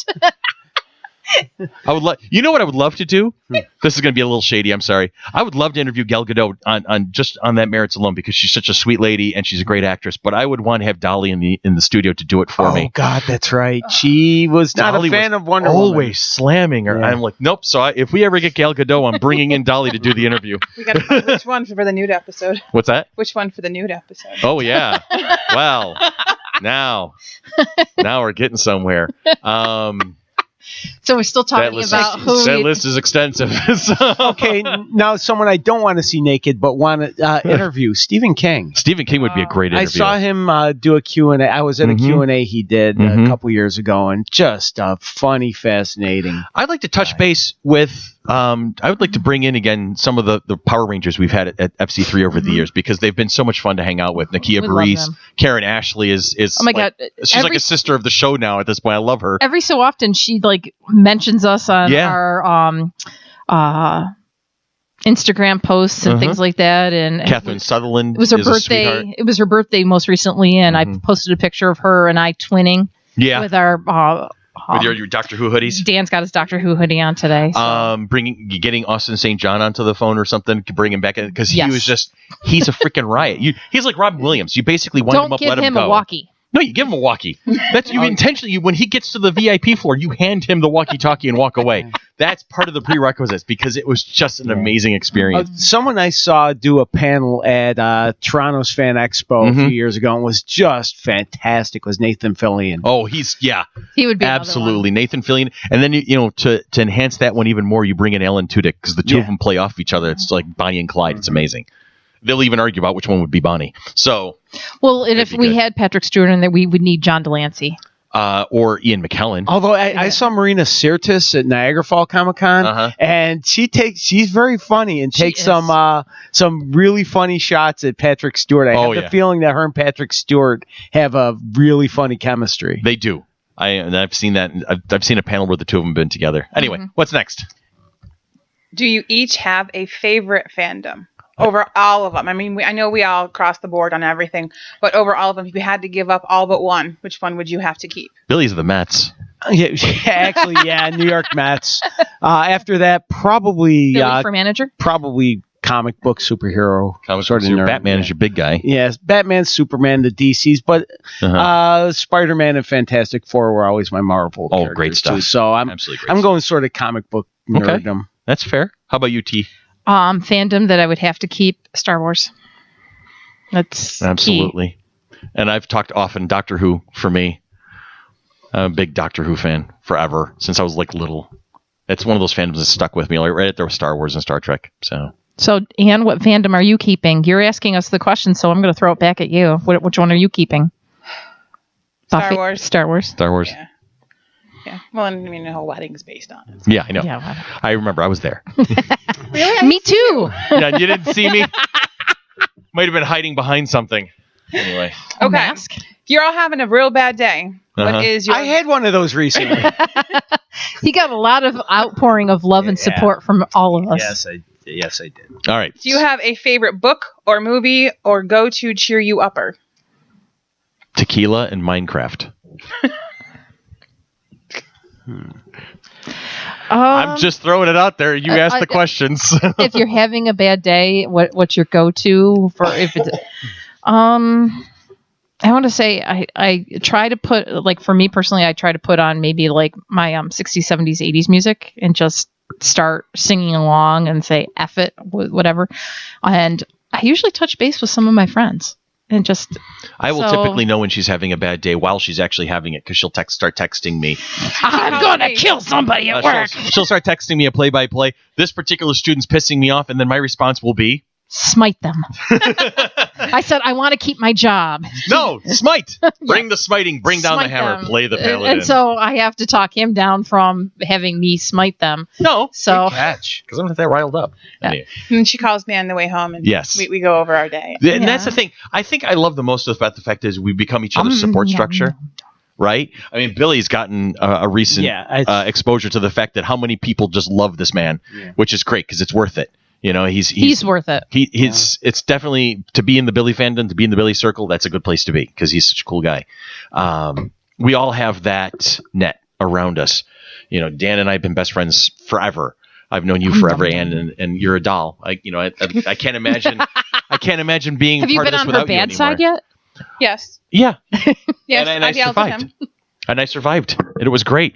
B: I would you know what I would love to do? This is going to be a little shady. I'm sorry. I would love to interview Gal Gadot on that merits alone because she's such a sweet lady and she's a great actress. But I would want to have Dolly in the studio to do it for me.
C: Oh God, that's right. She was not
B: Dolly
C: a fan of Wonder
B: Woman.
C: Woman.
B: Always slamming her. Yeah. I'm like, nope. So if we ever get Gal Gadot, I'm bringing in Dolly to do the interview.
E: We got to find which one for the nude episode.
B: What's that?
E: Which one for the nude episode?
B: Oh yeah. Well, now we're getting somewhere.
D: So we're still talking about who.
B: That list is extensive.
C: Okay, now someone I don't want to see naked, but want to interview, Stephen King.
B: Stephen King would be a great interview.
C: I saw him do a Q&A. I was at a Q&A he did a couple years ago, and just funny, fascinating.
B: I'd like to touch base with. I would like to bring in again some of the Power Rangers we've had at FC3 over the years because they've been so much fun to hang out with. Nakia Burese, Karen Ashley is. Oh my God, she's like a sister of the show now at this point. I love her.
D: Every so often, she mentions us on our Instagram posts and things like that. And
B: Catherine Sutherland.
D: It was her birthday. It was her birthday most recently, and I posted a picture of her and I twinning. Yeah. With our.
B: With your Doctor Who hoodies.
D: Dan's got his Doctor Who hoodie on today. So.
B: Getting Austin St. John onto the phone or something to bring him back in because he's a freaking riot. He's like Robin Williams. You basically wind him up, let him go.
D: Don't give him a walkie.
B: No, you give him a walkie. That's you intentionally. When he gets to the VIP floor, you hand him the walkie-talkie and walk away. That's part of the prerequisites because it was just an amazing experience.
C: Someone I saw do a panel at Toronto's Fan Expo a few years ago and was just fantastic. Was Nathan Fillion?
B: Oh, he would be absolutely Nathan Fillion. And then to enhance that one even more, you bring in Alan Tudyk because the two of them play off each other. It's like Bonnie and Clyde. It's amazing. They'll even argue about which one would be Bonnie. So,
D: well, and if we had Patrick Stewart in there, we would need John Delancey.
B: Or Ian McKellen.
C: Although I saw Marina Sirtis at Niagara Fall Comic Con, and she's very funny and takes some really funny shots at Patrick Stewart. I have the feeling that her and Patrick Stewart have a really funny chemistry.
B: They do. I've seen that. I've seen a panel where the two of them have been together. Anyway, what's next?
E: Do you each have a favorite fandom? Over all of them. I mean, I know we all cross the board on everything, but over all of them, if you had to give up all but one, which one would you have to keep?
B: Billy's the Mets.
C: Actually, New York Mets. After that, probably
D: Billy for manager.
C: Probably comic book superhero.
B: Batman is your big guy.
C: Yes, Batman, Superman, the DCs, but Spider-Man and Fantastic Four were always my Marvel.
B: Oh, great stuff.
C: Too. So I'm going sort of comic book nerddom.
B: Okay. That's fair. How about you, T?
D: Fandom that I would have to keep Star Wars. That's
B: absolutely key. And I've talked often Doctor Who for me. I'm a big Doctor Who fan forever since I was little. It's one of those fandoms that stuck with me right there with Star Wars and Star Trek. So
D: Anne, what fandom are you keeping? You're asking us the question, so I'm going to throw it back at you. Which one are you keeping?
E: Star Wars.
D: Star Wars.
E: Yeah. Yeah. Well, I mean, the whole wedding's based on it.
B: Yeah, I know.
D: Yeah, well.
B: I remember. I was there.
E: Really?
D: Me too.
B: Yeah, you didn't see me. Might have been hiding behind something. Anyway.
E: Okay.
D: Mask.
E: If you're all having a real bad day, what is your...
C: I had one of those recently.
D: He got a lot of outpouring of love and support from all of us.
C: Yes, I did.
B: All right.
E: Do you have a favorite book or movie or go-to cheer you upper?
B: Tequila and Minecraft. I'm just throwing it out there. You asked the questions.
D: If you're having a bad day, what's your go-to for if it's I want to say I try to put, like, for me personally, I try to put on maybe like my 60s, 70s, 80s music and just start singing along and say F it, whatever. And I usually touch base with some of my friends. And just
B: I will typically know when she's having a bad day while she's actually having it, because she'll start texting me.
D: I'm gonna kill somebody at work.
B: She'll start texting me a play-by-play. This particular student's pissing me off, and then my response will be,
D: smite them. I said I want to keep my job.
B: No, smite. Bring the smiting. Bring down the hammer.
D: Them.
B: Play the paladin.
D: And so I have to talk him down from having me smite them.
B: No,
D: so
B: good catch, because I'm not that riled up.
D: Yeah.
B: Anyway.
E: And she calls me on the way home, and
B: yes,
E: we go over our day.
B: And that's the thing. I think I love the most about the fact is we become each other's support structure. Right? I mean, Billy's gotten a recent exposure to the fact that how many people just love this man, which is great because it's worth it. You know, he's worth it. It's definitely, to be in the Billy fandom, to be in the Billy circle, that's a good place to be because he's such a cool guy. We all have that net around us. You know, Dan and I have been best friends forever. I've known you forever, Ann, and you're a doll. I can't imagine. I can't imagine being
D: have
B: part of this without you anymore.
D: Have you been on her bad side yet?
E: Yes.
B: Yeah.
E: Yes.
B: And I survived. And I survived, and it was great.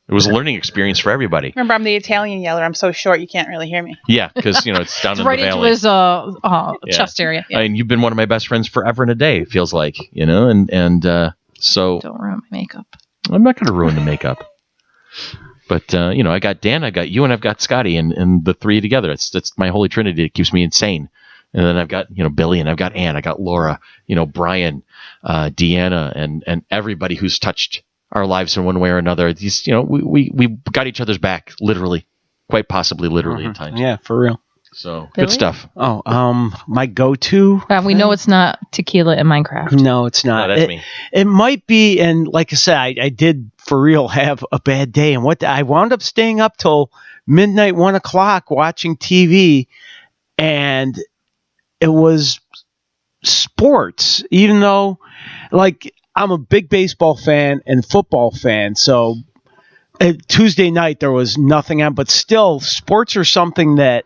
B: It was a learning experience for everybody.
E: Remember, I'm the Italian yeller. I'm so short you can't really hear me.
B: Yeah, because it's down in
D: right
B: the valley.
D: Into his chest area.
B: Yeah. I mean, you've been one of my best friends forever and a day. It feels like, and so.
D: Don't ruin my makeup.
B: I'm not going to ruin the makeup. But I got Dan, I got you, and I've got Scotty, and the three together. That's my holy trinity. It keeps me insane. And then I've got Billy, and I've got Ann, I got Laura, Brian, Deanna, and everybody who's touched our lives in one way or another. These, we got each other's back, literally, quite possibly literally at times.
C: Yeah, for real.
B: So
D: Billy?
B: Good stuff.
C: Oh, my go-to.
D: We know it's not tequila in Minecraft.
C: No, it's not.
B: No, that's me.
C: It might be, and like I said, I did for real have a bad day, and I wound up staying up till midnight, 1 o'clock watching TV, and it was sports. Even though, like, I'm a big baseball fan and football fan, so Tuesday night there was nothing on, but still, sports are something that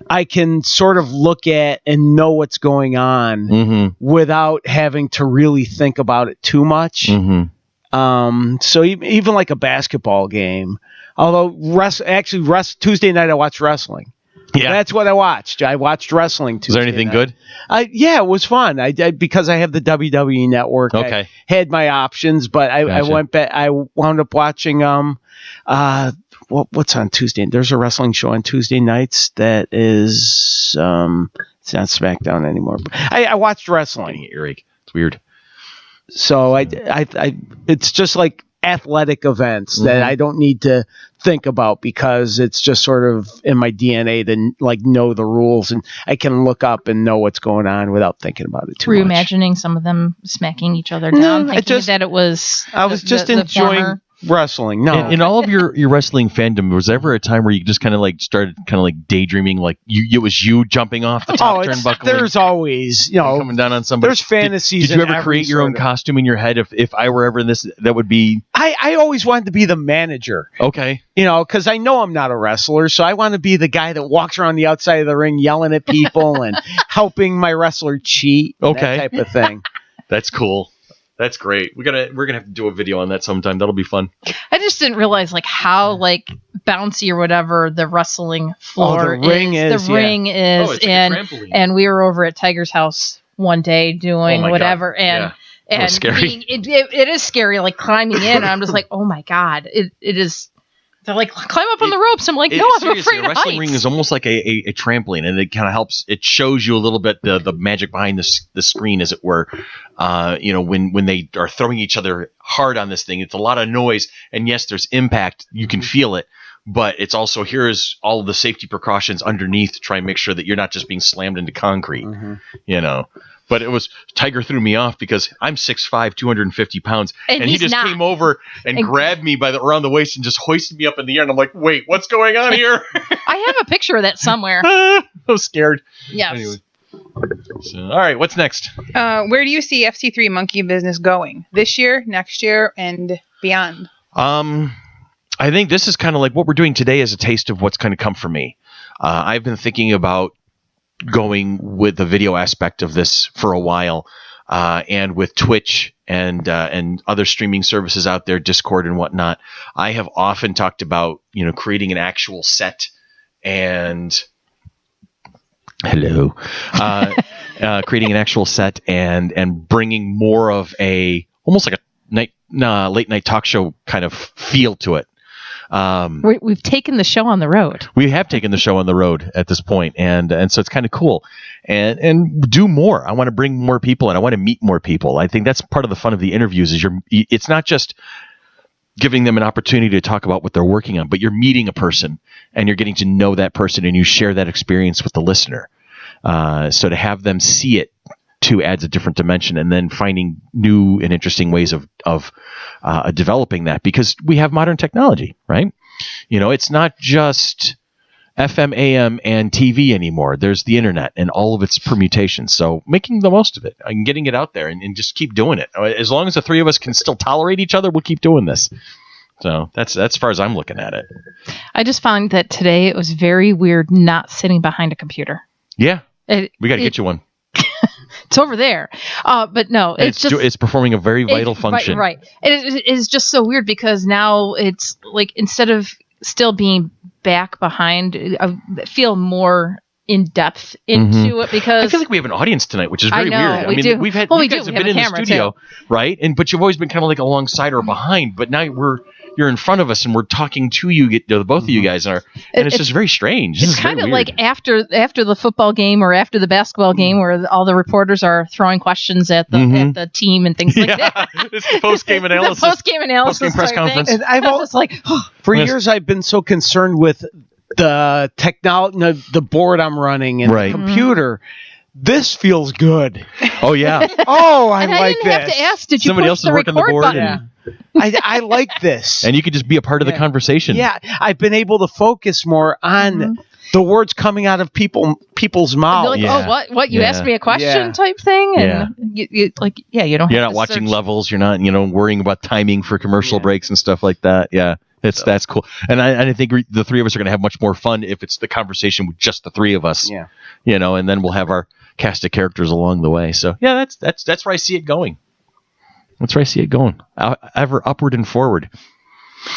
C: I can sort of look at and know what's going on without having to really think about it too much. So even like a basketball game, although Tuesday night I watched wrestling. Yeah, that's what I watched. I watched wrestling Tuesday.
B: Was there anything
C: night.
B: good?
C: Yeah, it was fun. I because I have the WWE Network.
B: Okay,
C: I had my options, but I went back. I wound up watching what's on Tuesday? There's a wrestling show on Tuesday nights that is it's not SmackDown anymore. But I watched wrestling.
B: Earache. It's weird.
C: So I it's just like athletic events that I don't need to think about because it's just sort of in my DNA to like know the rules, and I can look up and know what's going on without thinking about it too much.
D: Were you imagining some of them smacking each other down, thinking that it was?
C: I was just enjoying wrestling. No,
B: in all of your wrestling fandom, was there ever a time where you just kind of like started kind of like daydreaming, like it was you jumping off the top turnbuckle?
C: There's always coming
B: down on somebody.
C: There's fantasies.
B: Did you ever create your own costume in your head? If I were ever in this, that would be.
C: I always wanted to be the manager.
B: Okay.
C: Because I know I'm not a wrestler, so I want to be the guy that walks around the outside of the ring yelling at people and helping my wrestler cheat.
B: Okay.
C: That type of thing.
B: That's cool. That's great. We're gonna have to do a video on that sometime. That'll be fun.
D: I just didn't realize like how like bouncy or whatever the wrestling floor
C: the ring is.
D: The ring is,
B: it's like a trampoline.
D: And we were over at Tiger's house one day doing whatever,
B: God.
D: and
B: scary.
D: it is scary, like climbing in. And I'm just like, oh my God, it is They're like, climb up on the ropes. I'm like, no, I'm afraid of
B: a wrestling
D: heights.
B: ring is almost like a trampoline, and it kind of helps. It shows you a little bit the magic behind the screen, as it were. When they are throwing each other hard on this thing, it's a lot of noise, and yes, there's impact. You can feel it, but it's also, here's all of the safety precautions underneath to try and make sure that you're not just being slammed into concrete. But it was, Tiger threw me off because I'm 6'5", 250 pounds. And he just came over and grabbed me around the waist and just hoisted me up in the air. And I'm like, wait, what's going on here?
D: I have a picture of that somewhere.
B: I was scared.
D: Yes.
B: Anyway. So, all right, what's next?
E: Where do you see FC3 Monkey Business going this year, next year, and beyond?
B: I think this is kind of like what we're doing today is a taste of what's going to come for me. I've been thinking about going with the video aspect of this for a while, and with Twitch and other streaming services out there, Discord and whatnot. I have often talked about creating an actual set and creating an actual set and bringing more of a almost like a late night talk show kind of feel to it.
D: We've taken the show on the road.
B: We have taken the show on the road at this point, and so it's kind of cool. And do more. I want to bring more people, and I want to meet more people. I think that's part of the fun of the interviews. It's not just giving them an opportunity to talk about what they're working on, but you're meeting a person, and you're getting to know that person, and you share that experience with the listener. So to have them see it too adds a different dimension, and then finding new and interesting ways of developing that, because we have modern technology, right? It's not just FM, AM, and TV anymore. There's the internet and all of its permutations. So making the most of it and getting it out there and just keep doing it. As long as the three of us can still tolerate each other, we'll keep doing this. So that's as far as I'm looking at it.
D: I just found that today it was very weird not sitting behind a computer.
B: Yeah. We got to get you one.
D: It's over there. But no,
B: it's performing a very vital function.
D: Right. It is just so weird because now it's like, instead of still being back behind, I feel more in depth into it, because
B: I feel like we have an audience tonight, which is very weird.
D: I mean,
B: we've had you guys have been in the studio, right? But you've always been kind of like alongside or behind. But now you're in front of us and we're talking to you, both of you guys are, and it's just very strange.
D: It's kind of like after the football game or after the basketball game, where all the reporters are throwing questions at the team and things like that.
B: It's the post-game analysis.
D: Post-game
B: press conference.
D: And I've always
C: for years I've been so concerned with the technology, the board I'm running, and the computer. This feels good.
B: Oh yeah.
C: I like this.
D: I didn't have to ask. Did you
B: Somebody
D: push
B: else
D: the
B: is working the board?
D: button?
B: Yeah.
C: I like this.
B: And you could just be a part of the conversation.
C: Yeah, I've been able to focus more on the words coming out of people's mouths.
D: Like, oh, what? You asked me a question type thing, and you don't.
B: You're
D: have
B: not
D: to
B: watching
D: search.
B: levels. You're not, worrying about timing for commercial breaks and stuff like that. Yeah. That's cool. And I think the three of us are going to have much more fun if it's the conversation with just the three of us.
C: Yeah.
B: And then we'll have our cast of characters along the way. So yeah, that's where I see it going. That's where I see it going. Ever upward and forward.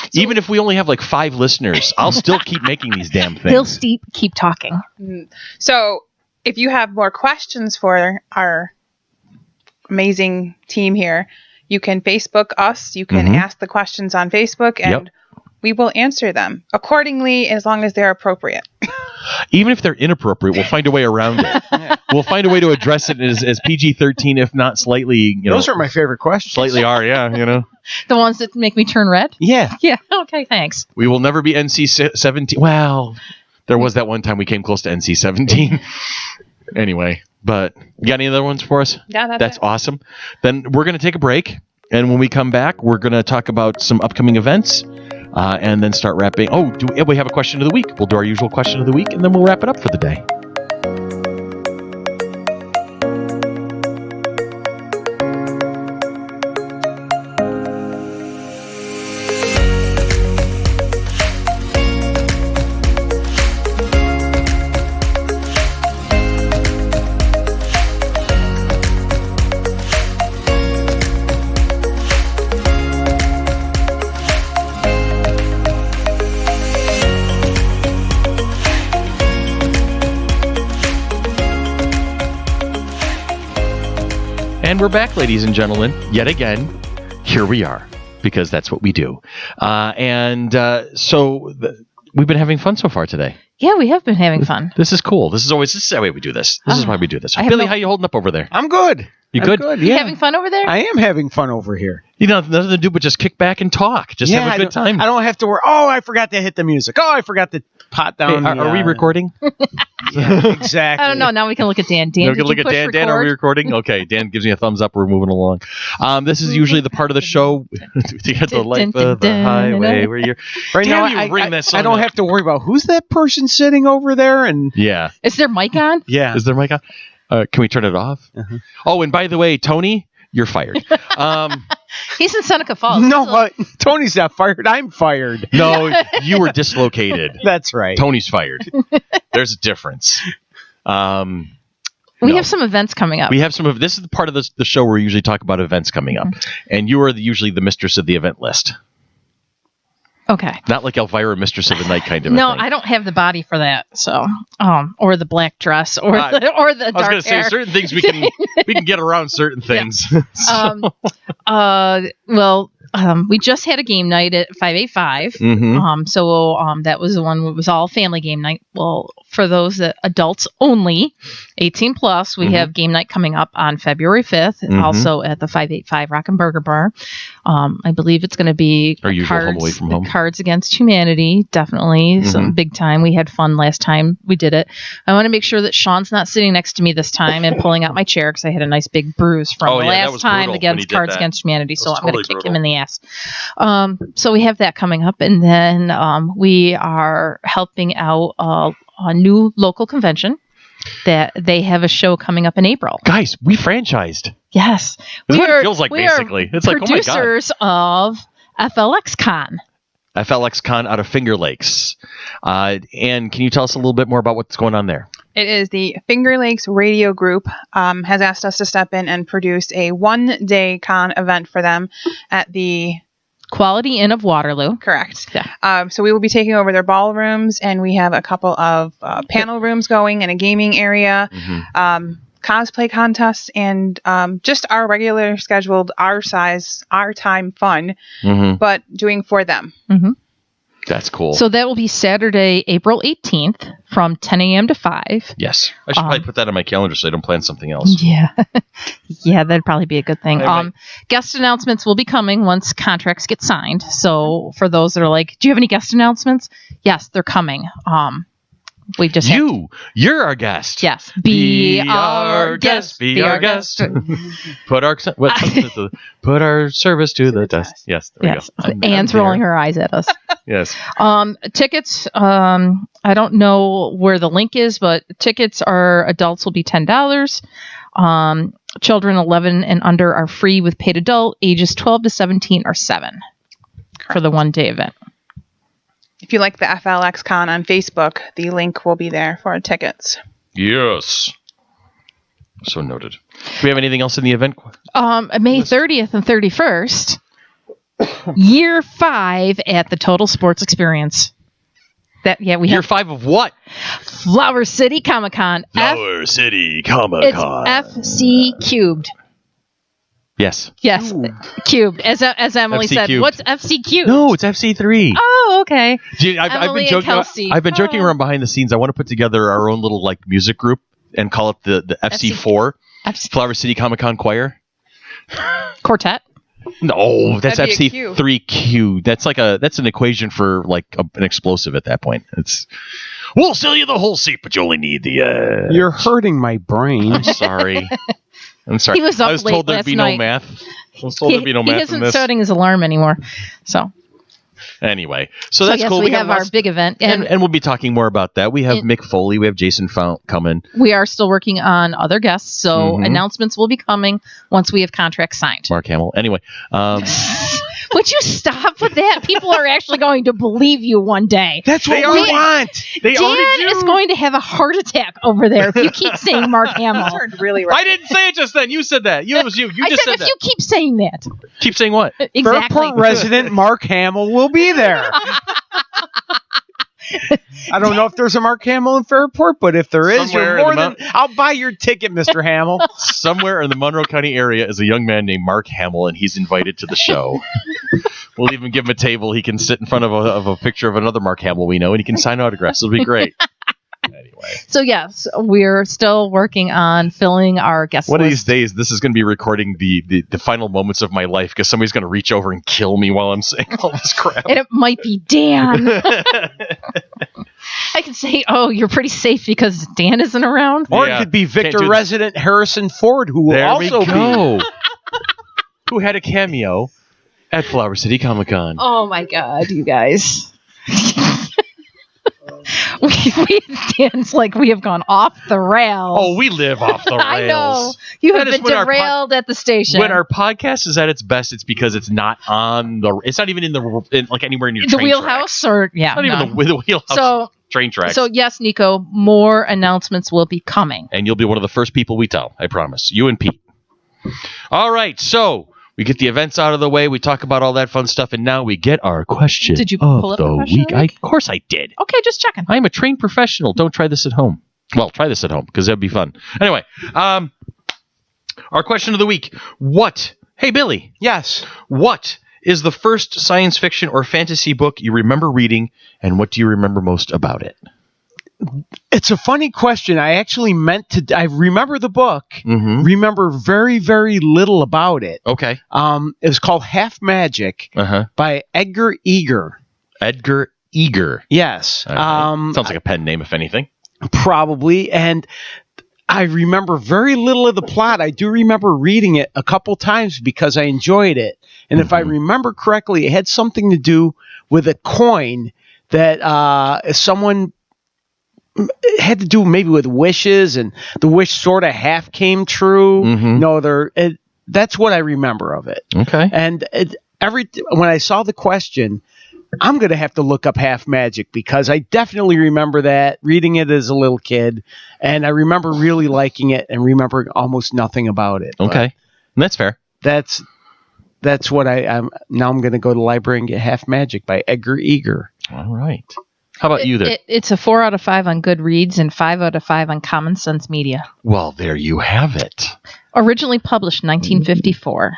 B: So, even if we only have like 5 listeners, I'll still keep making these damn things.
D: He'll keep talking.
E: So if you have more questions for our amazing team here, you can Facebook us. You can ask the questions on Facebook, and we will answer them accordingly, as long as they're appropriate.
B: Even if they're inappropriate, we'll find a way around it. We'll find a way to address it as PG-13, if not slightly.
C: Those are my favorite questions.
B: Slightly are, yeah.
D: The ones that make me turn red?
C: Yeah.
D: Yeah. Okay, thanks.
B: We will never be NC-17. Well, there was that one time we came close to NC-17. Anyway, but you got any other ones for us?
E: Yeah,
B: that's awesome. Then we're going to take a break, and when we come back, we're going to talk about some upcoming events, and then start wrapping. We have a question of the week. We'll do our usual question of the week, and then we'll wrap it up for the day. And we're back, ladies and gentlemen. Yet again, here we are. because that's what we do. We've been having fun so far today.
D: Yeah, we have been having fun.
B: This is cool. This is the way we do this. This is why we do this. Billy, how you holding up over there?
C: I'm good.
B: You
C: I'm
B: good?
C: good.
D: You
C: Yeah.
D: having fun over there?
C: I am having fun over here.
B: You know, nothing to do but just kick back and talk. Just have a good time.
C: I don't have to worry. Oh, I forgot to hit the music. Oh, I forgot to pot down.
B: Hey, are we recording?
C: Yeah, exactly.
D: I don't know. Now we can look at Dan. Dan,
B: We can look at Dan. Dan, are we recording? Okay, Dan gives me a thumbs up. We're moving along. This is usually the part of the show to get the life of the highway where you're.
C: Right now, I don't have to worry about who's that person sitting over there. And
B: yeah,
D: is their mic on?
C: Yeah,
B: is their mic on? Can we turn it off? Uh-huh. Oh, and by the way, Tony, you're fired.
D: He's in Seneca Falls.
C: No, Tony's not fired. I'm fired.
B: No, you were dislocated.
C: That's right.
B: Tony's fired. There's a difference.
D: We have some events coming up.
B: We have some of this is the part of the show where we usually talk about events coming up, and you are usually the mistress of the event list.
D: Okay.
B: Not like Elvira, mistress of the night kind of.
D: No,
B: thing.
D: I don't have the body for that. So, or the black dress, or the dark
B: I was going to say
D: hair.
B: certain things we can get around certain things.
D: We just had a game night at 585.
B: Mm-hmm.
D: That was the one that was all family game night. Well, for those that adults only, 18 plus, we have game night coming up on February 5th, also at the 585 Rock and Burger Bar. I believe it's going to be
B: our usual home away from home.
D: Cards Against Humanity, definitely. Some big time. We had fun last time we did it. I want to make sure that Sean's not sitting next to me this time and pulling out my chair because I had a nice big bruise from the last time against Cards Against Humanity. So I'm going to kick him in the ass. So we have that coming up, and then we are helping out a new local convention that they have a show coming up in April.
B: Guys, we franchised.
D: Yes,
B: that's what it feels like. Basically, it's like, oh my god,
D: producers of FLX Con.
B: FLX Con out of Finger Lakes. And can you tell us a little bit more about what's going on there?
E: It is the Finger Lakes Radio Group has asked us to step in and produce a one-day con event for them at the
D: Quality Inn of Waterloo.
E: Correct.
D: Yeah.
E: So we will be taking over their ballrooms, and we have a couple of panel rooms going and a gaming area, cosplay contests, and just our regular scheduled, our time fun, but doing for them.
D: Mm-hmm.
B: That's cool.
D: So that will be Saturday, April 18th from 10 a.m. to 5.
B: Yes. I should probably put that on my calendar so I don't plan something else.
D: Yeah. Yeah, that'd probably be a good thing. Guest announcements will be coming once contracts get signed. So for those that are like, do you have any guest announcements? Yes, they're coming. We just
B: you're our guest.
D: Yes.
B: Be our guest. Be our guest. Put our service to the test. Yes. There we go.
D: Anne's rolling her eyes at us.
B: Yes.
D: Tickets. I don't know where the link is, but tickets are adults will be $10. Children 11 and under are free with paid adult. Ages 12 to 17 are $7 for the one-day event.
E: If you like the FLX Con on Facebook, the link will be there for tickets.
B: Yes. So noted. Do we have anything else in the event?
D: May 30th and 31st, year 5 at the Total Sports Experience.
B: Year 5 of what?
D: Flower City Comic Con.
B: City Comic Con.
D: It's FC cubed.
B: Yes.
D: Yes. Cubed. As Emily
B: FC
D: said.
B: cubed.
D: What's FC cubed?
B: No, it's FC3.
D: Oh, okay.
B: I've been joking. I've been joking around behind the scenes. I want to put together our own little music group and call it the FC4 Flower City Comic Con Choir.
D: Quartet.
B: No, that's
E: FC3
B: FC3Q. That's an equation for an explosive at that point. We'll sell you the whole seat, but you only need the.
C: You're hurting my brain.
B: I'm sorry.
D: He was up
B: I was
D: late
B: told there'd
D: last
B: be
D: night.
B: no math. I was told there'd be no math in
D: He isn't
B: this.
D: setting his alarm anymore. So.
B: Anyway, so that's cool.
D: We have our big event.
B: And we'll be talking more about that. We have Mick Foley. We have Jason Fount coming.
D: We are still working on other guests, so announcements will be coming once we have contracts signed.
B: Mark Hamill. Anyway.
D: Would you stop with that? People are actually going to believe you one day.
C: That's what we want.
D: Dan is going to have a heart attack over there if you keep saying Mark Hamill.
E: Turned really right.
B: I didn't say it just then. You said that. It was you. You just said
D: that. You keep saying that.
B: Keep saying what?
D: Exactly.
C: Fairport resident Mark Hamill will be there. I don't know if there's a Mark Hamill in Fairport, but if there is, you're more than... I'll buy your ticket, Mr. Hamill.
B: Somewhere in the Monroe County area is a young man named Mark Hamill, and he's invited to the show. We'll even give him a table. He can sit in front of a picture of another Mark Hamill we know, and he can sign autographs. It'll be great. Anyway.
D: So yes, we're still working on filling our guest list.
B: One of these days, this is going to be recording the final moments of my life because somebody's going to reach over and kill me while I'm saying all this crap.
D: And it might be Dan. I could say, "Oh, you're pretty safe because Dan isn't around."
C: Or it could be Victor resident Harrison Ford, who will also be.
B: Who had a cameo at Flower City Comic Con.
D: Oh my God, you guys. Dan's like, we have gone off the rails.
B: Oh, we live off the rails.
D: I know. You have been derailed at the station.
B: When our podcast is at its best, it's because it's not on the. It's not even like anywhere in your
D: the
B: train
D: wheelhouse,
B: tracks.
D: or yeah,
B: not even the wheelhouse. Train tracks.
D: So yes, Nico, more announcements will be coming,
B: and you'll be one of the first people we tell. I promise. You and Pete. All right, so. We get the events out of the way. We talk about all that fun stuff, and now we get our question.
D: Did you pull up the
B: week? Of course I did.
D: Okay, just checking.
B: I'm a trained professional. Don't try this at home. Well, try this at home because that'd be fun. Anyway, our question of the week. Hey, Billy.
C: Yes.
B: What is the first science fiction or fantasy book you remember reading, and what do you remember most about it?
C: It's a funny question. I actually I remember the book, remember very, very little about it.
B: Okay.
C: It was called Half Magic by Edgar Eger.
B: Edgar Eger.
C: Yes.
B: Right. Sounds like a pen name, if anything.
C: Probably. And I remember very little of the plot. I do remember reading it a couple times because I enjoyed it. And if I remember correctly, it had something to do with a coin that someone... It had to do maybe with wishes, and the wish sort of half came true. No, that's what I remember of it.
B: Okay.
C: And when I saw the question, I'm going to have to look up Half Magic because I definitely remember that, reading it as a little kid, and I remember really liking it and remembering almost nothing about it.
B: Okay. That's fair.
C: That's what now I'm going to go to the library and get Half Magic by Edgar Eger.
B: All right. How about you there?
D: It's a 4 out of 5 on Goodreads and 5 out of 5 on Common Sense Media.
B: Well, there you have it.
D: Originally published 1954.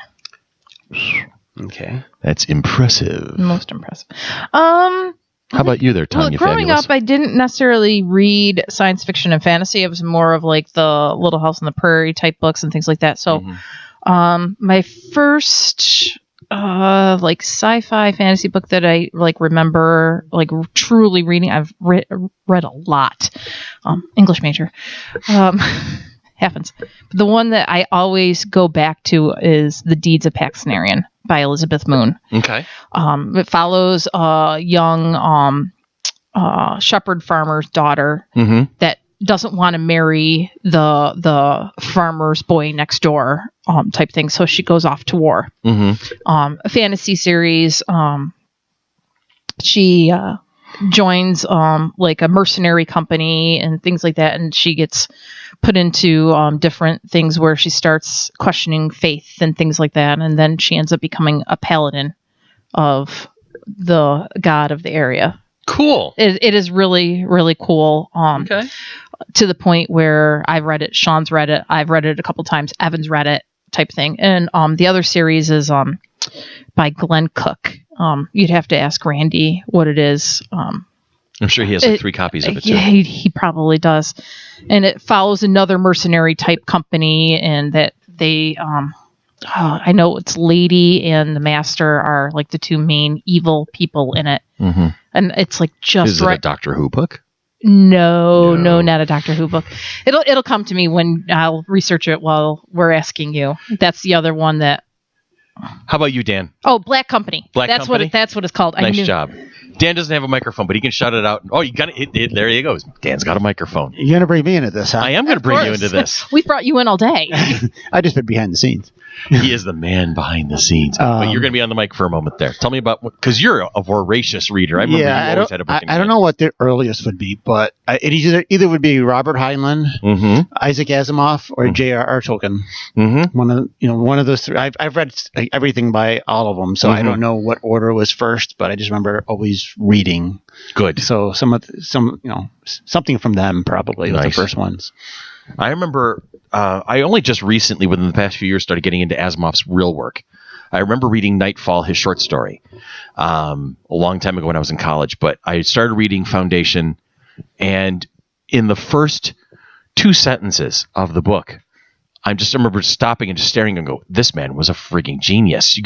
C: Okay.
B: That's impressive.
D: Most impressive. How
B: about you there, Tanya?
D: Growing up, I didn't necessarily read science fiction and fantasy. It was more of like the Little House on the Prairie type books and things like that. So my first... like sci-fi fantasy book that I remember truly reading. I've read a lot. English major, happens. But the one that I always go back to is The Deeds of Paxnarian by Elizabeth Moon.
B: Okay.
D: It follows a young shepherd farmer's daughter that doesn't want to marry the farmer's boy next door type thing, so she goes off to war. A fantasy series. She joins like a mercenary company and things like that, and she gets put into different things where she starts questioning faith and things like that, and then she ends up becoming a paladin of the god of the area.
B: Cool.
D: It is really, really cool.
B: Okay.
D: To the point where I've read it, Sean's read it, I've read it a couple times, Evan's read it, type thing. And the other series is by Glenn Cook. You'd have to ask Randy what it is. I'm
B: sure he has 3 copies of it too.
D: Yeah, he probably does. And it follows another mercenary type company, and that they I know it's Lady and the Master are like the 2 main evil people in it. And it's like just
B: Is it a Doctor Who book?
D: No, not a Doctor Who book. It'll come to me when I'll research it while we're asking you. That's the other one that.
B: How about you, Dan?
D: Oh, Black Company.
B: That's
D: what it's called.
B: Nice job. Dan doesn't have a microphone, but he can shout it out. Oh, you got it. There he goes. Dan's got a microphone.
A: You're going to bring me into this, huh?
B: I am going to bring you into this.
D: We've brought you in all day.
A: I just been behind the scenes.
B: He is the man behind the scenes. But you're going to be on the mic for a moment there. Tell me about, because you're a voracious reader. I remember you always had a book in
A: I don't know what the earliest would be, but it either would be Robert Heinlein, Isaac Asimov, or J.R.R. Tolkien. One of those 3. I've read everything by all of them, so I don't know what order was first, but I just remember always reading.
B: Good.
A: So something from them probably was the first ones.
B: I remember I only just recently, within the past few years, started getting into Asimov's real work. I remember reading Nightfall, his short story, a long time ago when I was in college. But I started reading Foundation, and in the first 2 sentences of the book, I remember stopping and just staring and go, this man was a freaking genius.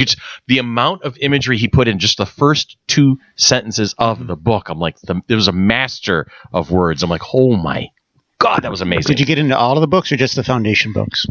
B: The amount of imagery he put in just the first 2 sentences of the book. I'm like, there was a master of words. I'm like, oh my God, that was amazing.
A: Did you get into all of the books or just the Foundation books?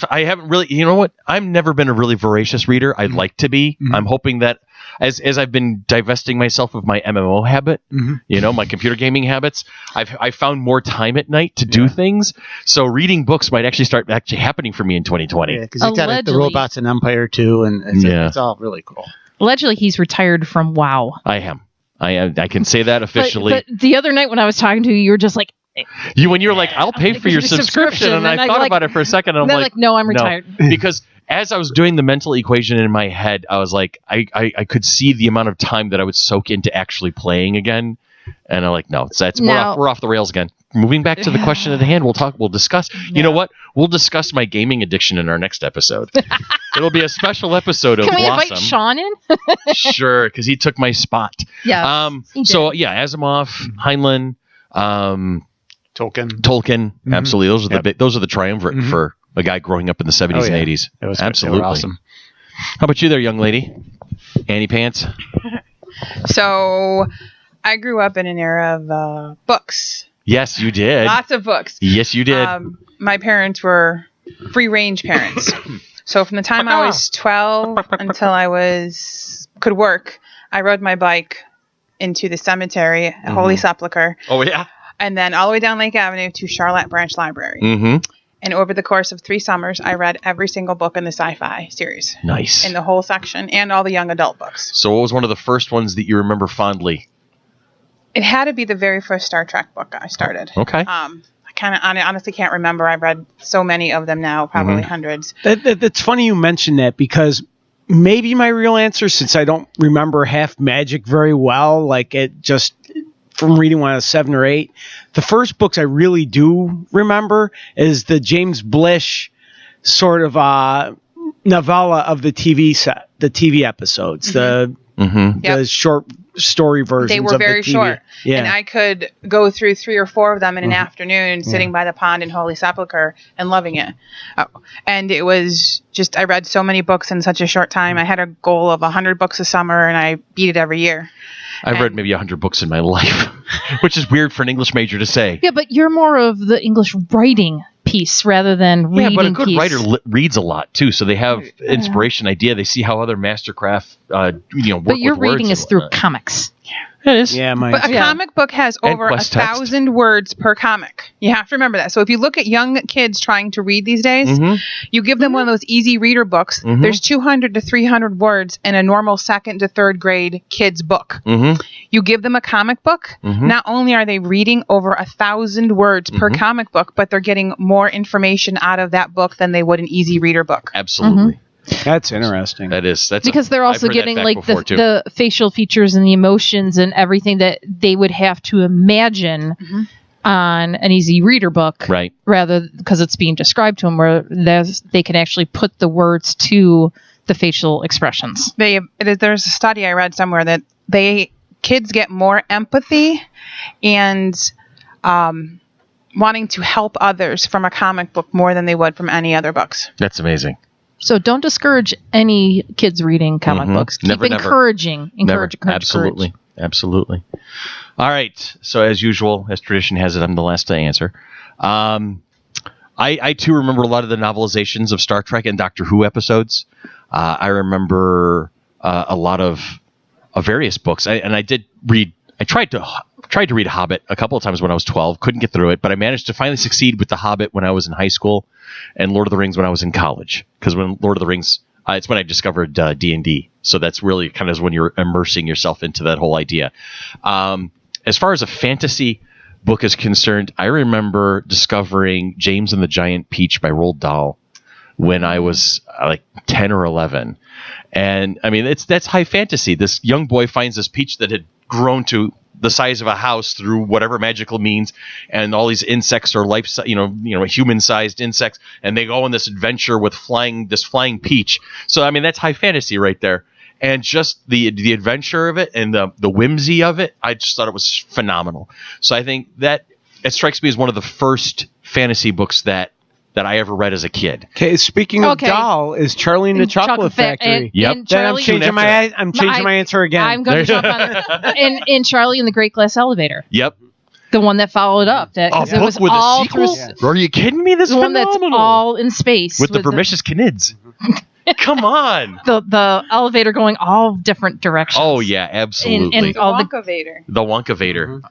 B: I haven't really, you know what? I've never been a really voracious reader. I'd like to be. Mm-hmm. I'm hoping that as I've been divesting myself of my MMO habit, my computer gaming habits, I found more time at night to do things. So reading books might actually start happening for me in 2020.
A: Yeah, because you've got the Robots in Empire too, and it's all really cool.
D: Allegedly, he's retired from WoW.
B: I am. I can say that officially.
D: But the other night when I was talking to you, you were just like,
B: when you're like, I'll pay for your subscription, and I thought about it for a second, and I'm like,
D: no, I'm retired.
B: Because as I was doing the mental equation in my head, I was like, I could see the amount of time that I would soak into actually playing again, and I'm like, no, we're off the rails again. Moving back to the question at hand, we'll discuss. You know what? We'll discuss my gaming addiction in our next episode. It'll be a special episode of
D: Can we
B: Blossom.
D: invite Sean in?
B: Sure, because he took my spot.
D: Yeah.
B: So yeah, Asimov, Heinlein. Tolkien, absolutely. Those are the triumvirate for a guy growing up in the 70s and 80s.
A: It was
B: absolutely
A: awesome.
B: How about you there, young lady? Annie Pants?
E: So I grew up in an era of books.
B: Yes, you did.
E: Lots of books.
B: Yes, you did.
E: My parents were free-range parents. So from the time I was 12 until I could work, I rode my bike into the cemetery at Holy Sepulchre.
B: Oh, yeah?
E: And then all the way down Lake Avenue to Charlotte Branch Library.
B: Mm-hmm.
E: And over the course of 3 summers, I read every single book in the sci-fi series.
B: Nice.
E: In the whole section, and all the young adult books.
B: So what was one of the first ones that you remember fondly?
E: It had to be the very first Star Trek book I started.
B: Okay.
E: I honestly can't remember. I've read so many of them now, probably hundreds.
C: That's funny you mentioned that, because maybe my real answer, since I don't remember half magic very well, like it just from reading when I was 7 or 8, the first books I really do remember is the James Blish sort of novella of the TV episodes, the short story versions.
E: They were very short.
C: Yeah.
E: And I could go through 3 or 4 of them in an afternoon, sitting by the pond in Holy Sepulchre and loving it. And it was just, I read so many books in such a short time. I had a goal of 100 books a summer, and I beat it every year.
B: I've read maybe 100 books in my life, which is weird for an English major to say.
D: Yeah, but you're more of the English writing piece rather than reading piece.
B: Yeah, but a good writer reads a lot too, so they have inspiration, idea. They see how other mastercraft, work with words.
D: But your reading is through comics.
B: It is.
C: Yeah,
E: but a comic book has over 1,000 words per comic. You have to remember that. So if you look at young kids trying to read these days, you give them one of those easy reader books. There's 200 to 300 words in a normal 2nd to 3rd grade kid's book. You give them a comic book. Not only are they reading over 1,000 words per comic book, but they're getting more information out of that book than they would an easy reader book.
B: Absolutely.
C: That's interesting.
B: That's
D: because they're also getting like the facial features and the emotions and everything that they would have to imagine on an easy reader book,
B: right?
D: Rather, because it's being described to them, where they can actually put the words to the facial expressions.
E: There's a study I read somewhere that kids get more empathy and wanting to help others from a comic book more than they would from any other books.
B: That's amazing.
D: So don't discourage any kids reading comic books. Keep encouraging. Encourage.
B: Absolutely. Absolutely. All right. So as usual, as tradition has it, I'm the last to answer. I too remember a lot of the novelizations of Star Trek and Doctor Who episodes. I remember a lot of various books. I did read. I tried to read Hobbit a couple of times when I was 12. Couldn't get through it, but I managed to finally succeed with The Hobbit when I was in high school, and Lord of the Rings when I was in college. Because when Lord of the Rings, it's when I discovered D&D. So that's really kind of when you're immersing yourself into that whole idea. As far as a fantasy book is concerned, I remember discovering James and the Giant Peach by Roald Dahl when I was like 10 or 11. And I mean, that's high fantasy. This young boy finds this peach that had grown to the size of a house through whatever magical means, and all these insects are human-sized insects, and they go on this adventure with flying peach. So I mean, that's high fantasy right there. And just the adventure of it and the whimsy of it, I just thought it was phenomenal. So I think that it strikes me as one of the first fantasy books that I ever read as a kid.
C: Okay, speaking of doll, is Charlie and the Chocolate Factory.
B: Yep.
C: Then I'm changing my answer again.
D: I'm going to jump on it. In Charlie and the Great Glass Elevator.
B: Yep.
D: The one that followed up. That
B: it was with a sequel? Are you kidding me? This is
D: one that's all in space.
B: With the Vermicious Knids. Come on.
D: The elevator going all different directions.
B: Oh, yeah, absolutely.
D: And
E: the Wonkavator.
B: The Wonkavator,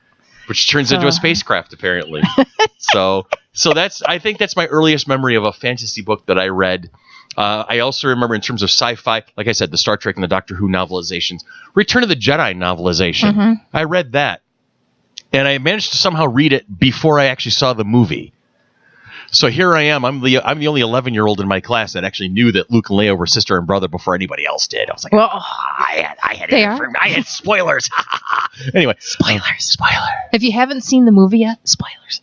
B: which turns into a spacecraft, apparently. So I think that's my earliest memory of a fantasy book that I read. I also remember in terms of sci-fi, like I said, the Star Trek and the Doctor Who novelizations, Return of the Jedi novelization. Mm-hmm. I read that. And I managed to somehow read it before I actually saw the movie. So here I am. I'm the only 11-year-old in my class that actually knew that Luke and Leia were sister and brother before anybody else did. I was like, well, I had spoilers. Anyway, spoilers.
D: If you haven't seen the movie yet, spoilers.